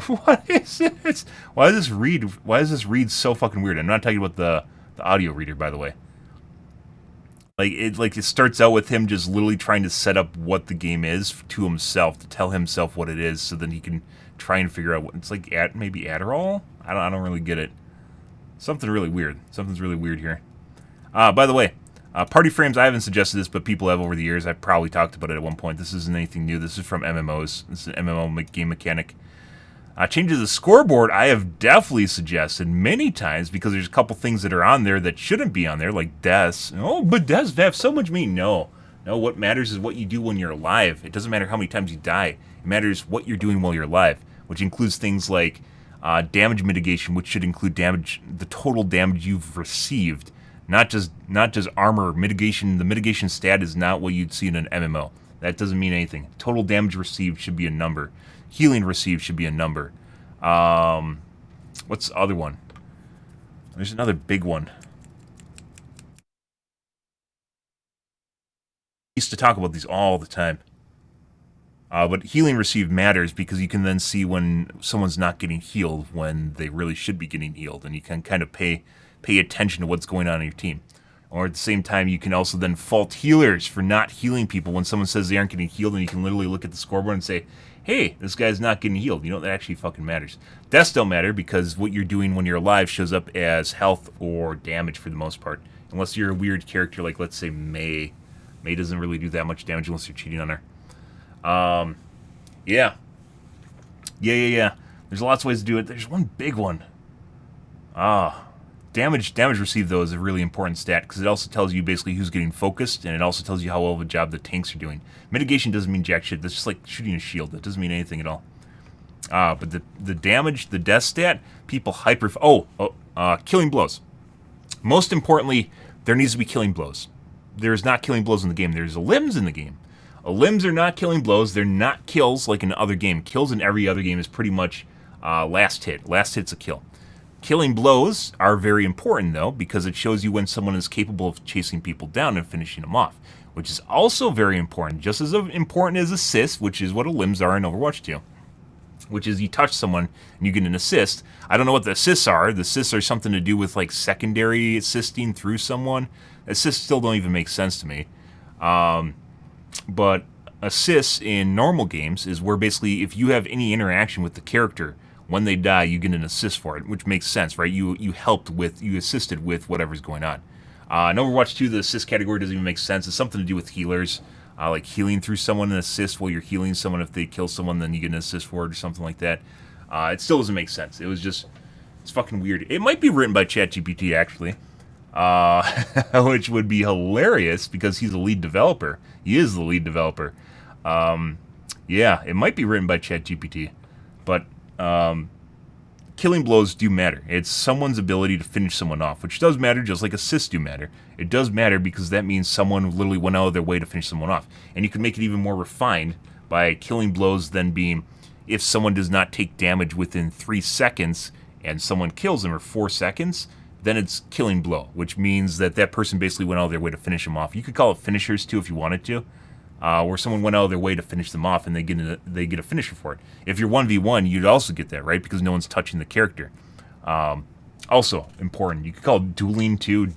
What is this? Why does this read so fucking weird? I'm not talking about the audio reader, by the way. Like it starts out with him just literally trying to set up what the game is to himself, to tell himself what it is, so then he can try and figure out what it's like. Maybe Adderall? I don't really get it. Something's really weird here. By the way, party frames, I haven't suggested this, but people have over the years. I've probably talked about it at one point. This isn't anything new. This is from MMOs. This is an MMO game mechanic. Changes the scoreboard, I have definitely suggested many times, because there's a couple things that are on there that shouldn't be on there, like deaths. Oh, but deaths have so much meaning. No, what matters is what you do when you're alive. It doesn't matter how many times you die. It matters what you're doing while you're alive, which includes things like damage mitigation, which should include the total damage you've received, not just armor mitigation. The mitigation stat is not what you'd see in an MMO. That doesn't mean anything. Total damage received should be a number. Healing received should be a number. What's the other one? There's another big one. I used to talk about these all the time. But healing received matters because you can then see when someone's not getting healed when they really should be getting healed, and you can kind of pay attention to what's going on in your team. Or at the same time, you can also then fault healers for not healing people when someone says they aren't getting healed, and you can literally look at the scoreboard and say, hey, this guy's not getting healed. You know, that actually fucking matters. Deaths don't matter because what you're doing when you're alive shows up as health or damage for the most part. Unless you're a weird character like, let's say, May. May doesn't really do that much damage unless you're cheating on her. Yeah. There's lots of ways to do it. There's one big one. Damage received, though, is a really important stat because it also tells you basically who's getting focused, and it also tells you how well of a job the tanks are doing. Mitigation doesn't mean jack shit. That's just like shooting a shield. That doesn't mean anything at all. But the damage, the death stat, people killing blows. Most importantly, there needs to be killing blows. There's not killing blows in the game. There's limbs in the game. Limbs are not killing blows. They're not kills like in other game. Kills in every other game is pretty much Last hit. Last hit's a kill. Killing blows are very important, though, because it shows you when someone is capable of chasing people down and finishing them off, which is also very important, just as important as assists, which is what limbs are in Overwatch 2, which is you touch someone and you get an assist. I don't know what the assists are. The assists are something to do with, like, secondary assisting through someone. Assists still don't even make sense to me. But assists in normal games is where basically if you have any interaction with the character, when they die, you get an assist for it, which makes sense, right? You assisted with whatever's going on. In Overwatch 2, the assist category doesn't even make sense. It's something to do with healers, like healing through someone, an assist while you're healing someone. If they kill someone, then you get an assist for it or something like that. It still doesn't make sense. It's fucking weird. It might be written by ChatGPT, actually, which would be hilarious because he's the lead developer. He is the lead developer. Yeah, it might be written by ChatGPT, but killing blows do matter. It's someone's ability to finish someone off, which does matter just like assists do matter. It does matter because that means someone literally went out of their way to finish someone off. And you can make it even more refined by killing blows then being if someone does not take damage within 3 seconds and someone kills them, or 4 seconds, then it's killing blow, which means that that person basically went out of their way to finish them off. You could call it finishers too if you wanted to. Where someone went out of their way to finish them off and they get a finisher for it. If you're 1v1, you'd also get that, right? Because no one's touching the character. Also important. You could call it dueling too,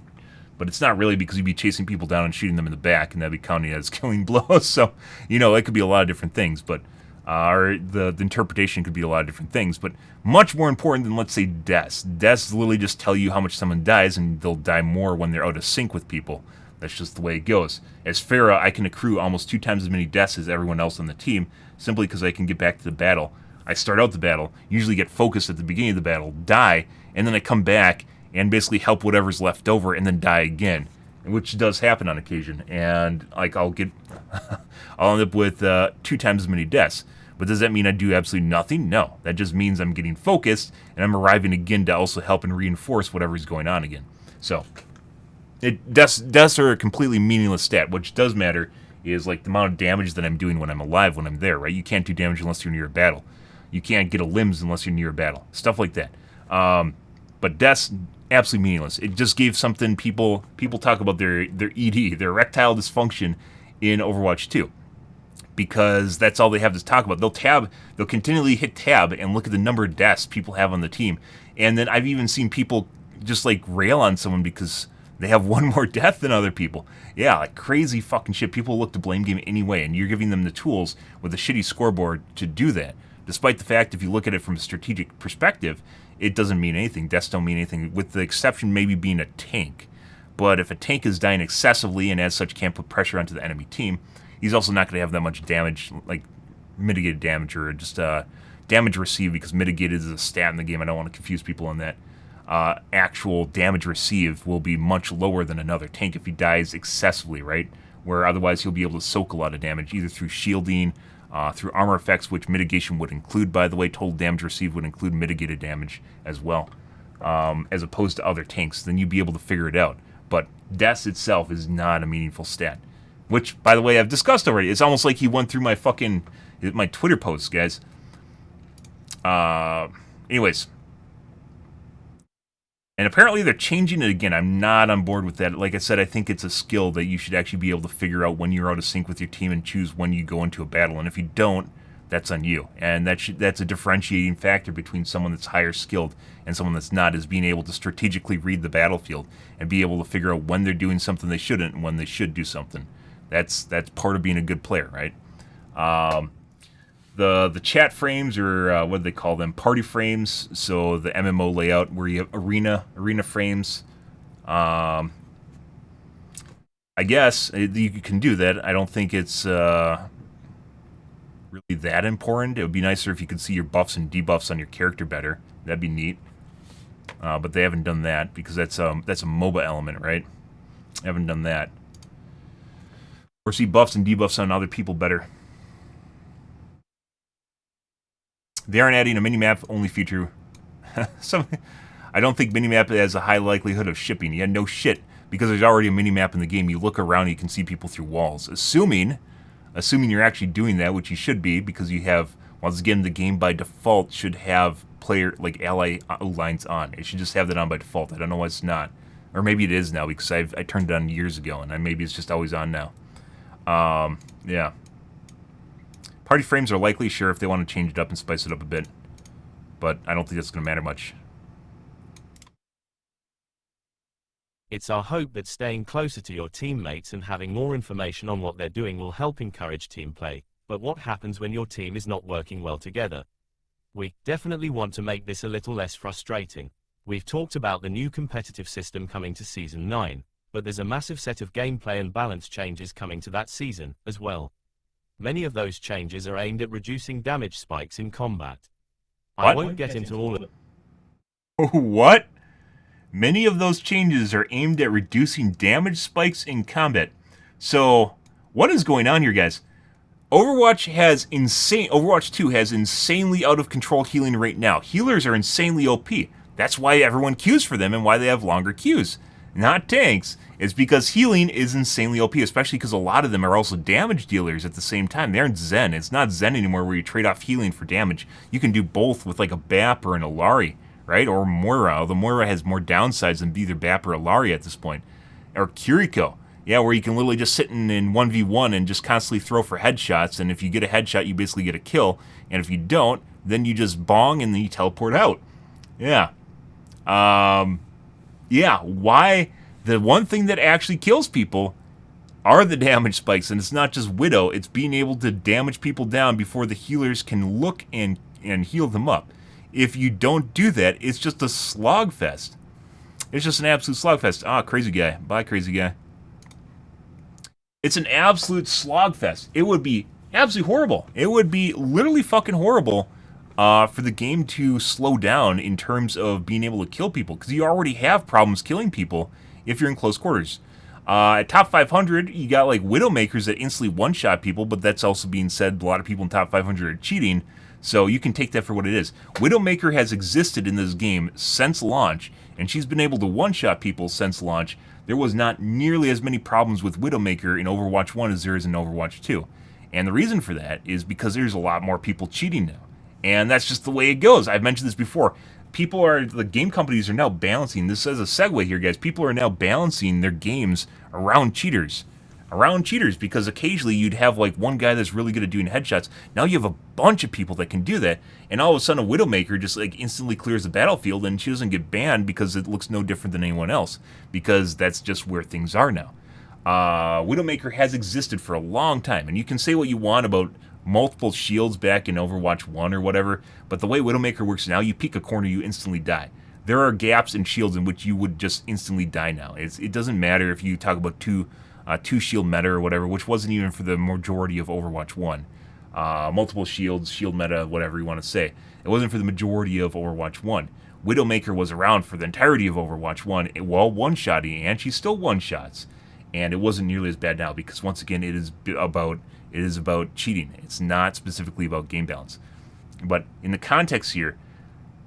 but it's not really because you'd be chasing people down and shooting them in the back, and that'd be counting as killing blows. So, it could be a lot of different things, but or the interpretation could be a lot of different things. But much more important than, let's say, deaths. Deaths literally just tell you how much someone dies, and they'll die more when they're out of sync with people. That's just the way it goes. As Pharah, I can accrue almost 2 times as many deaths as everyone else on the team, simply because I can get back to the battle. I start out the battle, usually get focused at the beginning of the battle, die, and then I come back and basically help whatever's left over, and then die again, which does happen on occasion. And I'll end up with 2 times as many deaths. But does that mean I do absolutely nothing? No. That just means I'm getting focused, and I'm arriving again to also help and reinforce whatever's going on again. So deaths are a completely meaningless stat. What does matter is like the amount of damage that I'm doing when I'm alive, when I'm there, right? You can't do damage unless you're near a battle. You can't get a limbs unless you're near a battle. Stuff like that. But deaths, absolutely meaningless. It just gave something people talk about their ED, their erectile dysfunction in Overwatch 2. Because that's all they have to talk about. They'll continually hit tab and look at the number of deaths people have on the team. And then I've even seen people just like rail on someone because they have one more death than other people. Yeah, like crazy fucking shit. People look to blame game anyway, and you're giving them the tools with a shitty scoreboard to do that. Despite the fact, if you look at it from a strategic perspective, it doesn't mean anything. Deaths don't mean anything, with the exception maybe being a tank. But if a tank is dying excessively and as such can't put pressure onto the enemy team, he's also not going to have that much damage, like mitigated damage or just damage received, because mitigated is a stat in the game. I don't want to confuse people on that. Actual damage received will be much lower than another tank if he dies excessively, right? Where otherwise he'll be able to soak a lot of damage, either through shielding, through armor effects, which mitigation would include, by the way. Total damage received would include mitigated damage as well, as opposed to other tanks. Then you'd be able to figure it out. But deaths itself is not a meaningful stat, which, by the way, I've discussed already. It's almost like he went through my Twitter posts, guys. Anyways. And apparently they're changing it again. I'm not on board with that. Like I said, I think it's a skill that you should actually be able to figure out when you're out of sync with your team and choose when you go into a battle. And if you don't, that's on you. And that's a differentiating factor between someone that's higher skilled and someone that's not, is being able to strategically read the battlefield and be able to figure out when they're doing something they shouldn't and when they should do something. That's part of being a good player, right? The chat frames, or what do they call them? Party frames. So the MMO layout where you have arena frames. I guess you can do that. I don't think it's really that important. It would be nicer if you could see your buffs and debuffs on your character better. That'd be neat. But they haven't done that because that's a MOBA element, right? They haven't done that. Or see buffs and debuffs on other people better. They aren't adding a minimap only feature. I don't think minimap has a high likelihood of shipping. Yeah, no shit. Because there's already a minimap in the game. You look around and you can see people through walls. Assuming you're actually doing that, which you should be, because you have Once again, the game by default should have player, like, ally lines on. It should just have that on by default. I don't know why it's not. Or maybe it is now, because I turned it on years ago, and maybe it's just always on now. Yeah. Party frames are likely, sure, if they want to change it up and spice it up a bit. But I don't think that's going to matter much. It's our hope that staying closer to your teammates and having more information on what they're doing will help encourage team play. But what happens when your team is not working well together? We definitely want to make this a little less frustrating. We've talked about the new competitive system coming to Season 9, but there's a massive set of gameplay and balance changes coming to that season, as well. Many of those changes are aimed at reducing damage spikes in combat. What? I won't get into all of What? Many of those changes are aimed at reducing damage spikes in combat. So, what is going on here, guys? Overwatch 2 has insanely out of control healing right now. Healers are insanely OP. That's why everyone queues for them and why they have longer queues. Not tanks. It's because healing is insanely OP, especially because a lot of them are also damage dealers at the same time. They aren't Zen. It's not Zen anymore where you trade off healing for damage. You can do both with like a BAP or an Alari, right? Or Moira. Although Moira has more downsides than either BAP or Alari at this point. Or Kiriko. Yeah, where you can literally just sit in 1v1 and just constantly throw for headshots, and if you get a headshot, you basically get a kill, and if you don't, then you just bong and then you teleport out. Yeah. Yeah, why? The one thing that actually kills people are the damage spikes, and it's not just Widow, it's being able to damage people down before the healers can look and heal them up. If you don't do that, it's just a slogfest. It's just an absolute slogfest. Ah, crazy guy. Bye, crazy guy. It's an absolute slogfest. It would be absolutely horrible. It would be literally fucking horrible for the game to slow down in terms of being able to kill people, because you already have problems killing people if you're in close quarters. At top 500, you got like Widowmakers that instantly one-shot people, but that's also being said a lot of people in top 500 are cheating, so you can take that for what it is. Widowmaker has existed in this game since launch, and she's been able to one-shot people since launch. There was not nearly as many problems with Widowmaker in Overwatch 1 as there is in Overwatch 2. And the reason for that is because there's a lot more people cheating now. And that's just the way it goes. I've mentioned this before. The game companies are now balancing, this as a segue here, guys, people are now balancing their games around cheaters. Because occasionally you'd have like one guy that's really good at doing headshots. Now you have a bunch of people that can do that, and all of a sudden a Widowmaker just like instantly clears the battlefield and she doesn't get banned because it looks no different than anyone else, because that's just where things are now. Widowmaker has existed for a long time, and you can say what you want about multiple shields back in Overwatch 1 or whatever, but the way Widowmaker works now, you peek a corner, you instantly die. There are gaps in shields in which you would just instantly die now. It doesn't matter if you talk about two shield meta or whatever, which wasn't even for the majority of Overwatch 1. Multiple shields, shield meta, whatever you want to say. It wasn't for the majority of Overwatch 1. Widowmaker was around for the entirety of Overwatch 1 while one-shotting, and she still one-shots. And it wasn't nearly as bad now, because once again, it is about cheating. It's not specifically about game balance. But in the context here,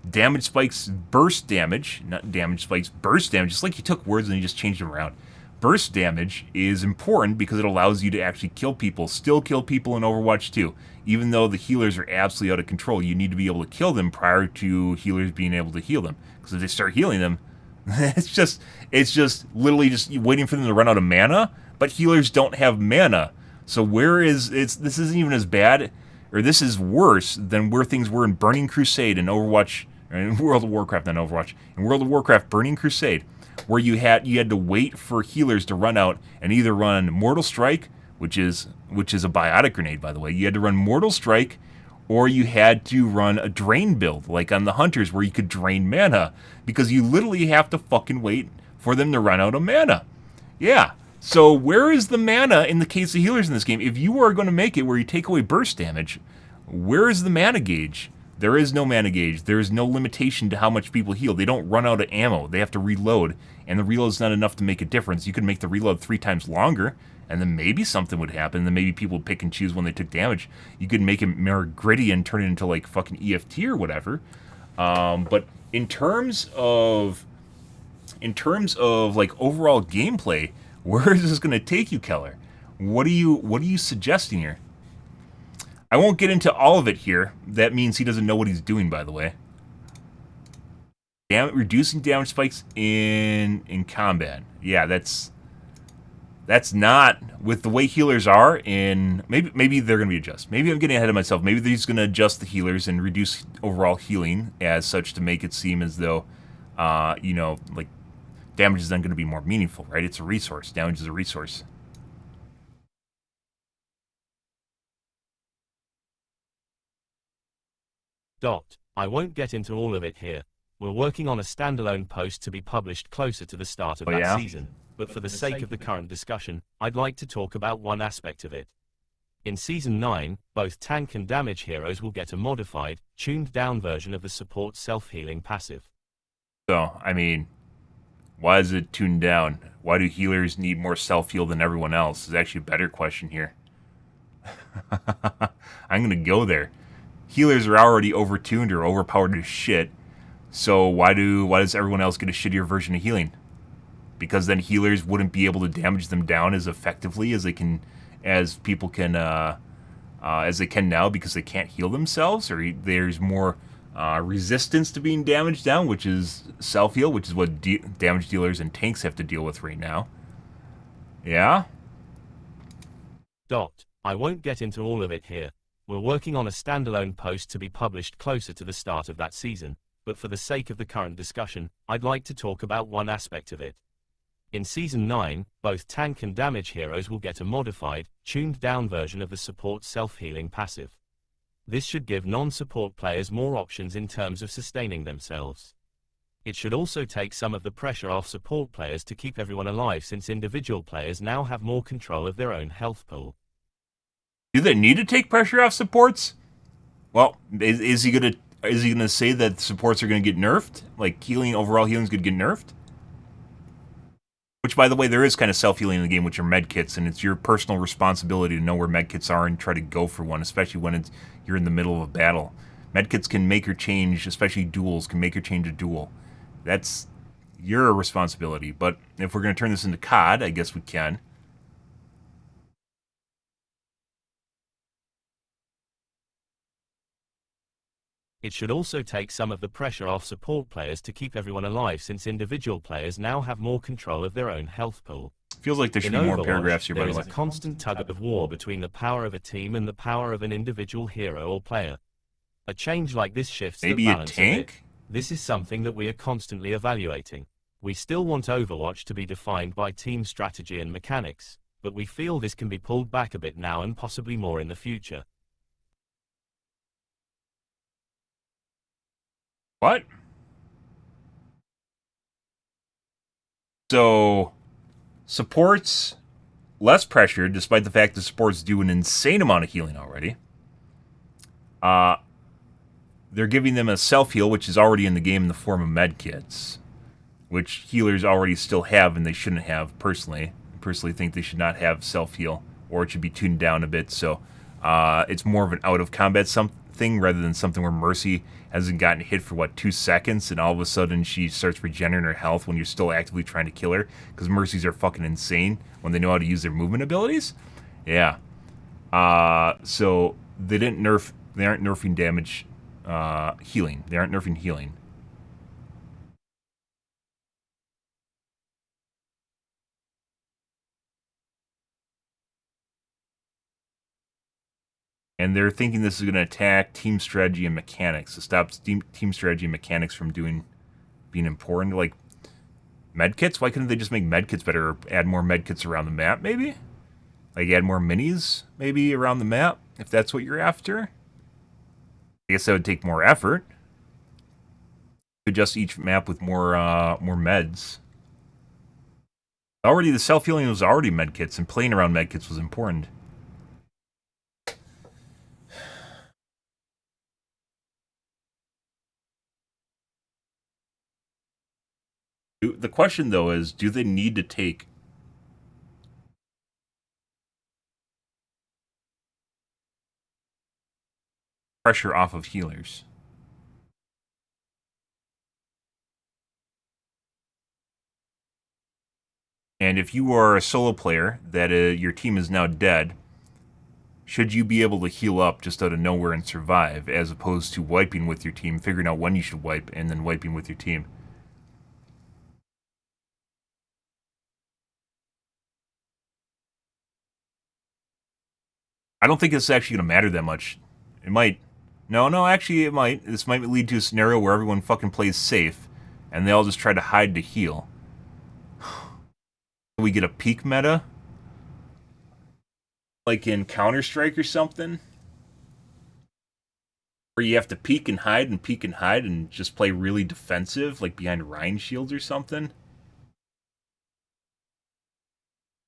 damage spikes, burst damage, not damage spikes, burst damage, just like you took words and you just changed them around. Burst damage is important because it allows you to actually kill people, still kill people in Overwatch 2. Even though the healers are absolutely out of control, you need to be able to kill them prior to healers being able to heal them. Because if they start healing them, it's just literally just waiting for them to run out of mana, but healers don't have mana. So this isn't even as bad, or this is worse than where things were in Burning Crusade and Overwatch, or in World of Warcraft, not Overwatch, in World of Warcraft Burning Crusade, where you had to wait for healers to run out and either run Mortal Strike, which is a biotic grenade, by the way. You had to run Mortal Strike, or you had to run a drain build, like on the Hunters, where you could drain mana, because you literally have to fucking wait for them to run out of mana. Yeah. So where is the mana in the case of healers in this game? If you are going to make it where you take away burst damage, where is the mana gauge? There is no mana gauge. There is no limitation to how much people heal. They don't run out of ammo. They have to reload, and the reload is not enough to make a difference. You could make the reload 3 times longer, and then maybe something would happen. Then maybe people would pick and choose when they took damage. You could make it more gritty and turn it into like fucking EFT or whatever. But in terms of like overall gameplay, where is this going to take you, Keller? What are you suggesting here? I won't get into all of it here. That means he doesn't know what he's doing, by the way. Reducing damage spikes in combat. Yeah, that's not with the way healers are. In maybe they're gonna be adjusted. Maybe I'm getting ahead of myself. Maybe they're just gonna adjust the healers and reduce overall healing as such to make it seem as though, you know, like damage is then going to be more meaningful, right? It's a resource. Damage is a resource. I won't get into all of it here. We're working on a standalone post to be published closer to the start of that season, but for the sake of the current discussion, I'd like to talk about one aspect of it. In Season 9, both tank and damage heroes will get a modified, tuned-down version of the support self-healing passive. So, I mean, why is it tuned down? Why do healers need more self-heal than everyone else? Is actually a better question here. I'm going to go there. Healers are already overtuned or overpowered as shit. So why does everyone else get a shittier version of healing? Because then healers wouldn't be able to damage them down as effectively as people can as they can now because they can't heal themselves, or there's more resistance to being damaged down, which is self-heal, which is what damage dealers and tanks have to deal with right now. Yeah? I won't get into all of it here. We're working on a standalone post to be published closer to the start of that season, but for the sake of the current discussion, I'd like to talk about one aspect of it. In Season 9, both tank and damage heroes will get a modified, tuned-down version of the support self-healing passive. This should give non-support players more options in terms of sustaining themselves. It should also take some of the pressure off support players to keep everyone alive, since individual players now have more control of their own health pool. Do they need to take pressure off supports? Well, is he gonna say that supports are gonna get nerfed? Like overall healing's gonna get nerfed? Which, by the way, there is kind of self-healing in the game, which are medkits, and it's your personal responsibility to know where medkits are and try to go for one, especially when you're in the middle of a battle. Medkits can make or change, especially duels, can make or change a duel. That's your responsibility. But if we're going to turn this into COD, I guess we can. It should also take some of the pressure off support players to keep everyone alive, since individual players now have more control of their own health pool. Feels like there should be more paragraphs here, by the way. There is a constant tug of war between the power of a team and the power of an individual hero or player. A change like this shifts the balance a tank? a bit. This is something that we are constantly evaluating. We still want Overwatch to be defined by team strategy and mechanics, but we feel this can be pulled back a bit now and possibly more in the future. What? So, supports less pressure, despite the fact that supports do an insane amount of healing already. They're giving them a self-heal, which is already in the game in the form of medkits, which healers already still have and they shouldn't have, personally. I personally think they should not have self-heal, or it should be tuned down a bit, so it's more of an out-of-combat something rather than something where Mercy hasn't gotten hit for, 2 seconds, and all of a sudden she starts regenerating her health when you're still actively trying to kill her, because Mercies are fucking insane when they know how to use their movement abilities. Yeah. So they aren't nerfing damage healing. They aren't nerfing healing. And they're thinking this is going to attack team strategy and mechanics. It stops team strategy and mechanics from being important. Like, medkits? Why couldn't they just make medkits better, or add more medkits around the map, maybe? Like, add more minis, maybe, around the map, if that's what you're after? I guess that would take more effort. Adjust each map with more meds. Already, the self-healing was already medkits, and playing around medkits was important. The question, though, is, do they need to take pressure off of healers? And if you are a solo player that your team is now dead, should you be able to heal up just out of nowhere and survive, as opposed to wiping with your team, figuring out when you should wipe, and then wiping with your team. I don't think it's actually going to matter that much. It might. No, actually it might. This might lead to a scenario where everyone fucking plays safe, and they all just try to hide to heal. We get a peak meta? Like in Counter-Strike or something? Where you have to peek and hide and just play really defensive, like behind Rhine shields or something?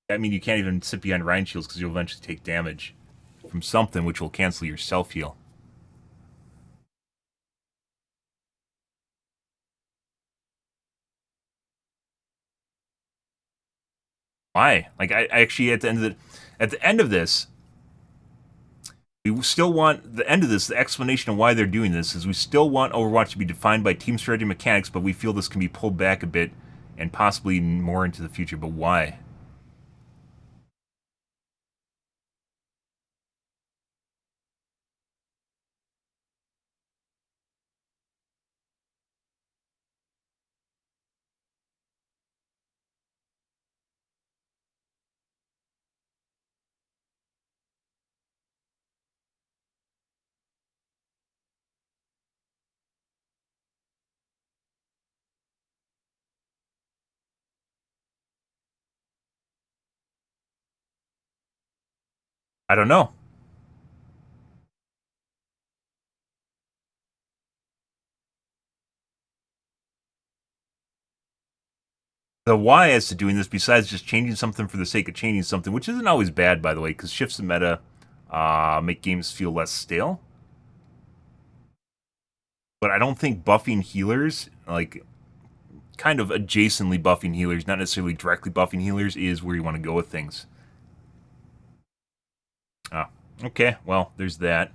I mean, you can't even sit behind Rhine shields because you'll eventually take damage from something which will cancel your self-heal. Why? Like, I actually, at the end of this, we still want, the end of this, the explanation of why they're doing this is we still want Overwatch to be defined by team strategy mechanics, but we feel this can be pulled back a bit and possibly more into the future. But why? I don't know. The why as to doing this, besides just changing something for the sake of changing something, which isn't always bad, by the way, because shifts in meta make games feel less stale. But I don't think buffing healers, like, kind of adjacently buffing healers, not necessarily directly buffing healers, is where you want to go with things. Ah, okay, well, there's that.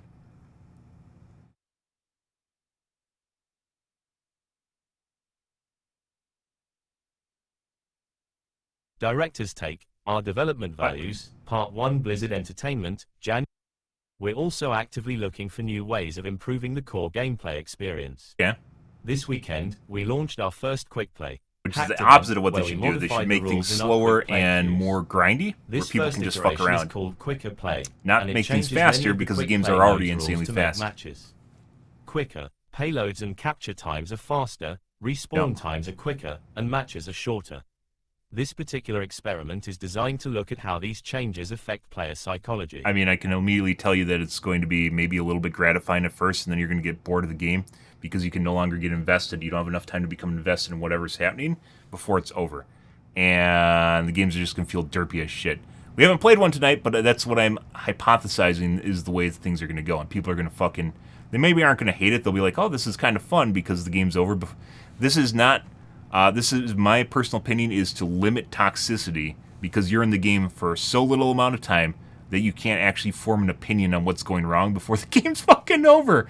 Director's Take, Our Development Values, Part 1 Blizzard Entertainment, Jan. We're also actively looking for new ways of improving the core gameplay experience. Yeah. This weekend, we launched our first quickplay, which is the opposite of what they should do. They should make things slower and more grindy, where people can just fuck around. Is called Quicker Play, not make things faster because the games are already insanely fast. Matches. Quicker, payloads and capture times are faster, respawn times are quicker, and matches are shorter. This particular experiment is designed to look at how these changes affect player psychology. I mean, I can immediately tell you that it's going to be maybe a little bit gratifying at first, and then you're going to get bored of the game because you can no longer get invested. You don't have enough time to become invested in whatever's happening before it's over. And the games are just going to feel derpy as shit. We haven't played one tonight, but that's what I'm hypothesizing is the way things are going to go. And people are going to fucking... They maybe aren't going to hate it. They'll be like, oh, this is kind of fun because the game's over. This is not... this is my personal opinion, is to limit toxicity because you're in the game for so little amount of time that you can't actually form an opinion on what's going wrong before the game's fucking over.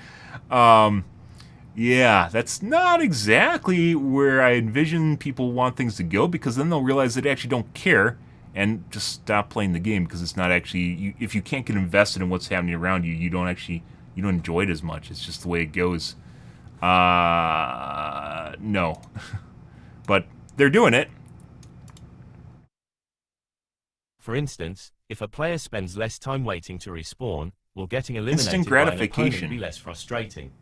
Yeah, that's not exactly where I envision people want things to go, because then they'll realize they actually don't care and just stop playing the game because it's not actually... if you can't get invested in what's happening around you, you don't enjoy it as much. It's just the way it goes. No. But they're doing it. For instance, if a player spends less time waiting to respawn, will getting eliminated instant gratification by an opponent be less frustrating?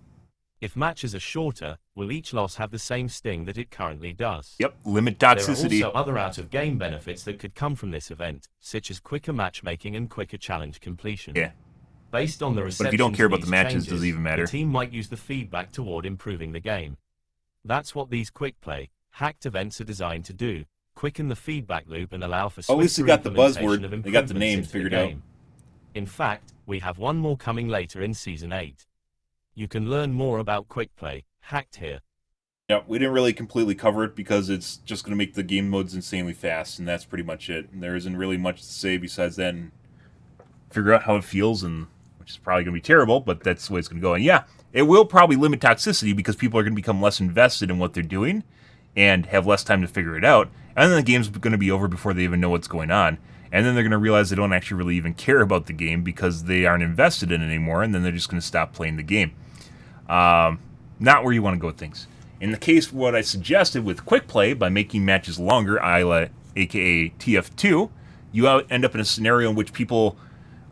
If matches are shorter, will each loss have the same sting that it currently does? Yep, limit toxicity. There are also other out-of-game benefits that could come from this event, such as quicker matchmaking and quicker challenge completion. Yeah. Based on the reception, but if you don't care about the matches, does it even matter? The team might use the feedback toward improving the game. That's what these quick play, hacked events are designed to do: quicken the feedback loop and allow for at least they got the buzzword, they got the name figured out. In fact, we have one more coming later in Season 8. You can learn more about quick play, hacked here. Yeah, we didn't really completely cover it because it's just going to make the game modes insanely fast, and that's pretty much it. And there isn't really much to say besides that, and figure out how it feels, and which is probably going to be terrible, but that's the way it's going to go. And yeah, it will probably limit toxicity because people are going to become less invested in what they're doing and have less time to figure it out. and then the game's going to be over before they even know what's going on. And then they're going to realize they don't actually really even care about the game because they aren't invested in it anymore, and then they're just going to stop playing the game. Not where you want to go with things. In the case what I suggested with quick play, by making matches longer, aka TF2, you end up in a scenario in which people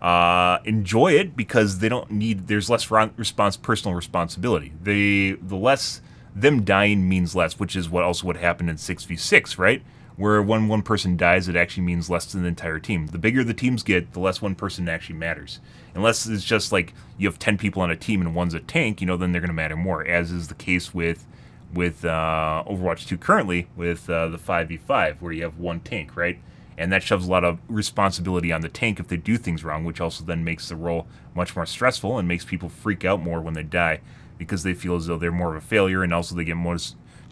enjoy it because they don't need. There's less personal responsibility. The less them dying means less, which is what happened in 6v6, right? Where when one person dies, it actually means less to the entire team. The bigger the teams get, the less one person actually matters. Unless it's just like you have 10 people on a team and one's a tank, then they're going to matter more, as is the case with Overwatch 2 currently with the 5v5, where you have one tank, right? And that shoves a lot of responsibility on the tank if they do things wrong, which also then makes the role much more stressful and makes people freak out more when they die because they feel as though they're more of a failure, and also they get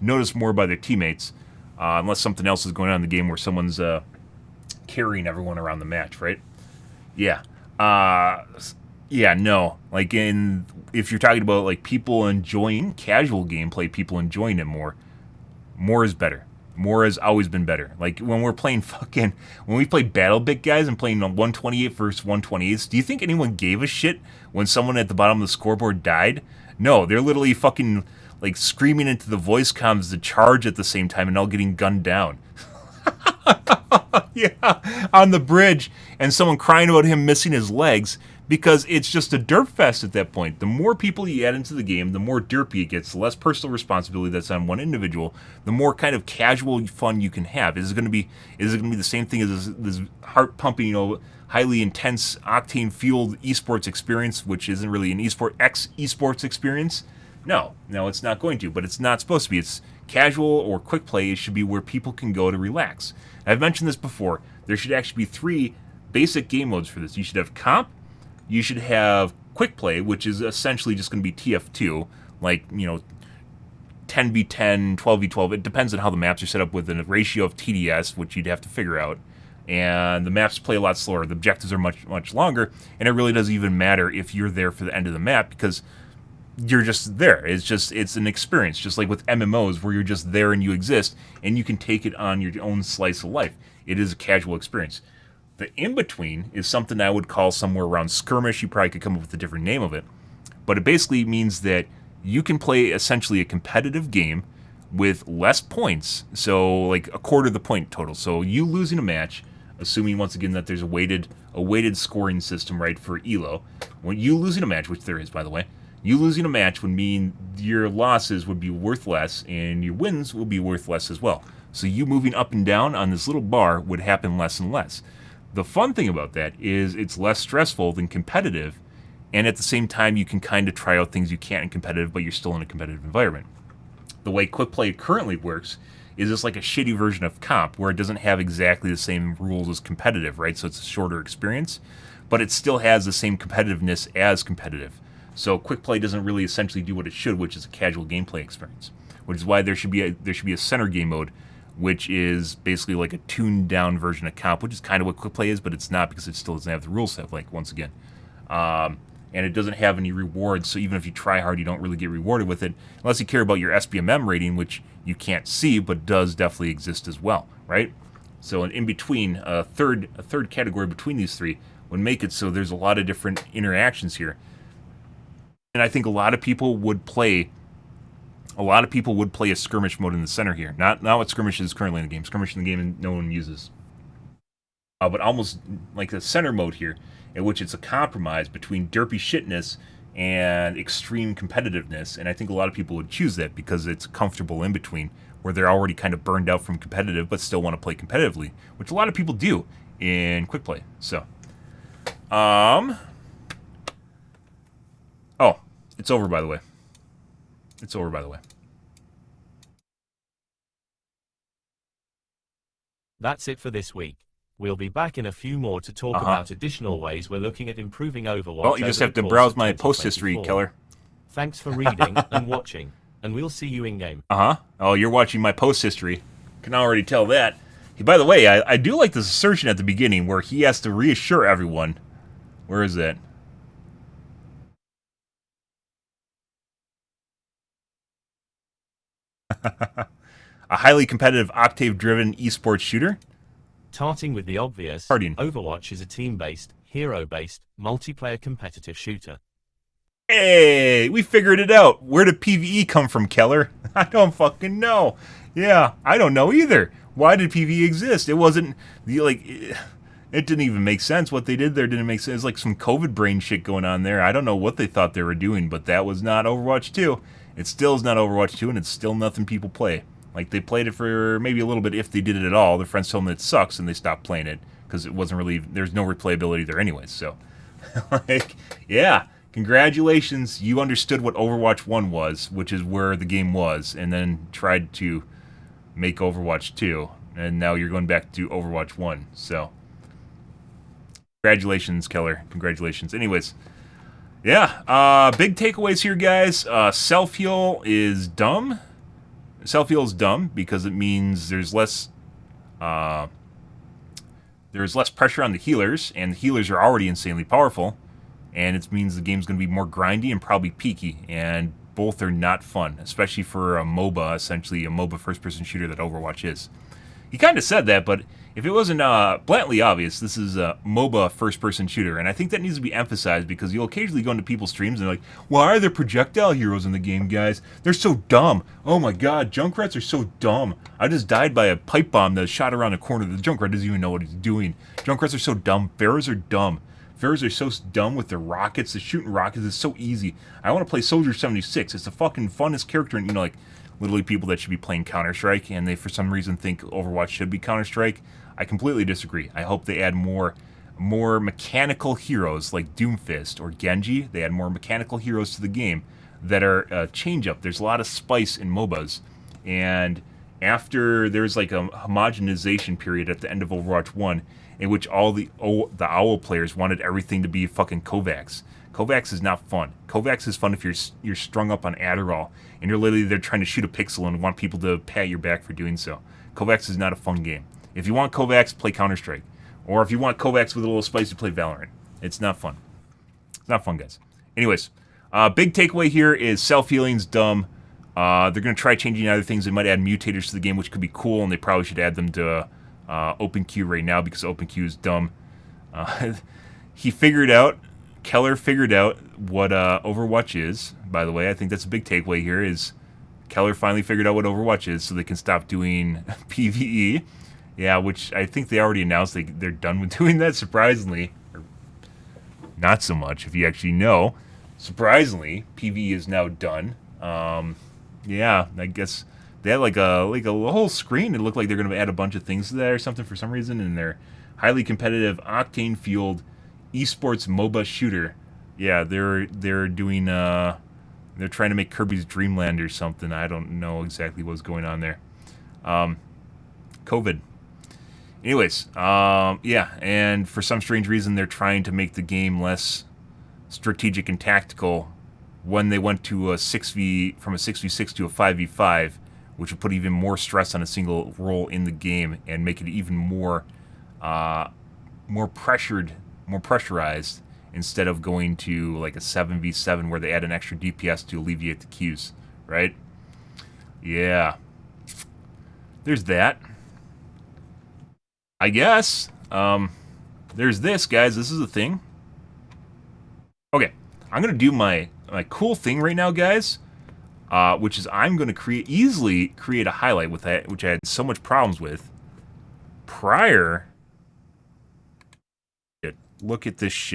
noticed more by their teammates. Unless something else is going on in the game where someone's carrying everyone around the match, right? Yeah. No. Like, if you're talking about like people enjoying casual gameplay, people enjoying it more is better. More has always been better. Like, when we're playing when we play Battle Bit, guys, and playing 128 versus 128s, do you think anyone gave a shit when someone at the bottom of the scoreboard died? No, they're literally fucking like screaming into the voice comms to charge at the same time and all getting gunned down. Yeah, on the bridge, and someone crying about him missing his legs because it's just a derp fest at that point. The more people you add into the game, the more derpy it gets, the less personal responsibility that's on one individual, the more kind of casual fun you can have. Is it going to be the same thing as this heart pumping, highly intense octane fueled esports experience, which isn't really an esports experience? No, it's not going to, but it's not supposed to be. It's casual or quick play. It should be where people can go to relax. I've mentioned this before. There should actually be 3 basic game modes for this. You should have comp, you should have quick play, which is essentially just going to be TF2, like, 10v10, 12v12. It depends on how the maps are set up with a ratio of TDS, which you'd have to figure out. And the maps play a lot slower. The objectives are much, much longer, and it really doesn't even matter if you're there for the end of the map because you're just there. It's an experience, just like with MMOs where you're just there and you exist and you can take it on your own slice of life. It is a casual experience. The in-between is something I would call somewhere around skirmish. You probably could come up with a different name of it. But it basically means that you can play essentially a competitive game with less points, so like a quarter of the point total. So you losing a match, assuming once again that there's a weighted scoring system, right, for ELO. When you losing a match, which there is, by the way, you losing a match would mean your losses would be worth less and your wins will be worth less as well. So you moving up and down on this little bar would happen less and less. The fun thing about that is it's less stressful than competitive, and at the same time you can kind of try out things you can't in competitive, but you're still in a competitive environment. The way quick play currently works is it's like a shitty version of comp where it doesn't have exactly the same rules as competitive, right? So it's a shorter experience, but it still has the same competitiveness as competitive. So quick play doesn't really essentially do what it should, which is a casual gameplay experience. Which is why there should be a center game mode, which is basically like a tuned down version of comp, which is kind of what quick play is, but it's not because it still doesn't have the rule set. Like once again, and it doesn't have any rewards. So even if you try hard, you don't really get rewarded with it unless you care about your SBMM rating, which you can't see but does definitely exist as well, right? So in between, a third category between these 3 would make it so there's a lot of different interactions here. And I think a lot of people would play a skirmish mode in the center here. Not what skirmish is currently in the game. Skirmish in the game no one uses. But almost like the center mode here, in which it's a compromise between derpy shitness and extreme competitiveness. And I think a lot of people would choose that because it's comfortable in between, where they're already kind of burned out from competitive but still want to play competitively, which a lot of people do in quick play. So, oh, it's over, by the way. It's over, by the way. That's it for this week. We'll be back in a few more to talk about additional ways we're looking at improving Overwatch. Well, you just have to browse my post history, Keller. Thanks for reading and watching, and we'll see you in-game. Oh, you're watching my post history. Can already tell that. Hey, by the way, I do like this assertion at the beginning where he has to reassure everyone. Where is that? a highly competitive, octave-driven esports shooter. Starting with the obvious, Partying. Overwatch is a team-based, hero-based, multiplayer competitive shooter. Hey, we figured it out. Where did PvE come from, Keller? I don't fucking know. Yeah, I don't know either. Why did PvE exist? It wasn't like it didn't even make sense. What they did there didn't make sense. It's like some COVID brain shit going on there. I don't know what they thought they were doing, but that was not Overwatch 2. It still is not Overwatch 2, and it's still nothing people play. Like, they played it for maybe a little bit, if they did it at all. Their friends told them it sucks, and they stopped playing it because it wasn't really, there's no replayability there anyways. So, like, yeah. Congratulations, you understood what Overwatch 1 was, which is where the game was, and then tried to make Overwatch 2, and now you're going back to Overwatch 1, so congratulations, Keller. Congratulations. Anyways, yeah, big takeaways here, guys. Self-heal is dumb. Self-heal is dumb because it means there's less pressure on the healers, and the healers are already insanely powerful. And it means the game's going to be more grindy and probably peaky, and both are not fun, especially for a MOBA, essentially a MOBA first-person shooter that Overwatch is. He kind of said that, but if it wasn't blatantly obvious, this is a MOBA first-person shooter, and I think that needs to be emphasized because you'll occasionally go into people's streams and they're like, why are there projectile heroes in the game, guys? They're so dumb. Oh my god, Junkrats are so dumb. I just died by a pipe bomb that shot around the corner. The Junkrat doesn't even know what he's doing. Junkrats are so dumb. Pharaohs are dumb. Pharaohs are so dumb with their rockets. The shooting rockets is so easy. I want to play Soldier 76. It's the fucking funnest character, and like literally people that should be playing Counter-Strike, and they for some reason think Overwatch should be Counter-Strike. I completely disagree. I hope they add more mechanical heroes like Doomfist or Genji. They add more mechanical heroes to the game that are change-up. There's a lot of spice in MOBAs, and after there's like a homogenization period at the end of Overwatch 1, in which all the OWL players wanted everything to be fucking Kovacs. Kovacs is not fun. Kovacs is fun if you're strung up on Adderall and you're literally there trying to shoot a pixel and want people to pat your back for doing so. Kovacs is not a fun game. If you want Kovacs, play Counter-Strike. Or if you want Kovacs with a little spice, you play Valorant. It's not fun. It's not fun, guys. Anyways, big takeaway here is self-healing's dumb. They're going to try changing other things. They might add mutators to the game, which could be cool, and they probably should add them to OpenQ right now because OpenQ is dumb. Keller figured out what Overwatch is, by the way. I think that's a big takeaway here is Keller finally figured out what Overwatch is so they can stop doing PvE. Yeah, which I think they already announced they're done with doing that, surprisingly. Or not so much, if you actually know. Surprisingly, PvE is now done. Yeah, I guess they had like a whole screen. It looked like they're going to add a bunch of things to that or something for some reason. And their highly competitive, octane-fueled esports MOBA shooter. Yeah, they're doing they're trying to make Kirby's Dream Land or something. I don't know exactly what's going on there. COVID. Anyways, yeah, and for some strange reason, they're trying to make the game less strategic and tactical when they went to from a 6v6 to a 5v5, which would put even more stress on a single role in the game and make it even more pressurized instead of going to like a 7v7 where they add an extra DPS to alleviate the queues, right? Yeah. There's that. I guess. There's this, guys. This is a thing. Okay. I'm going to do my cool thing right now, guys, which is I'm going to easily create a highlight with that, which I had so much problems with prior. Look at this shit.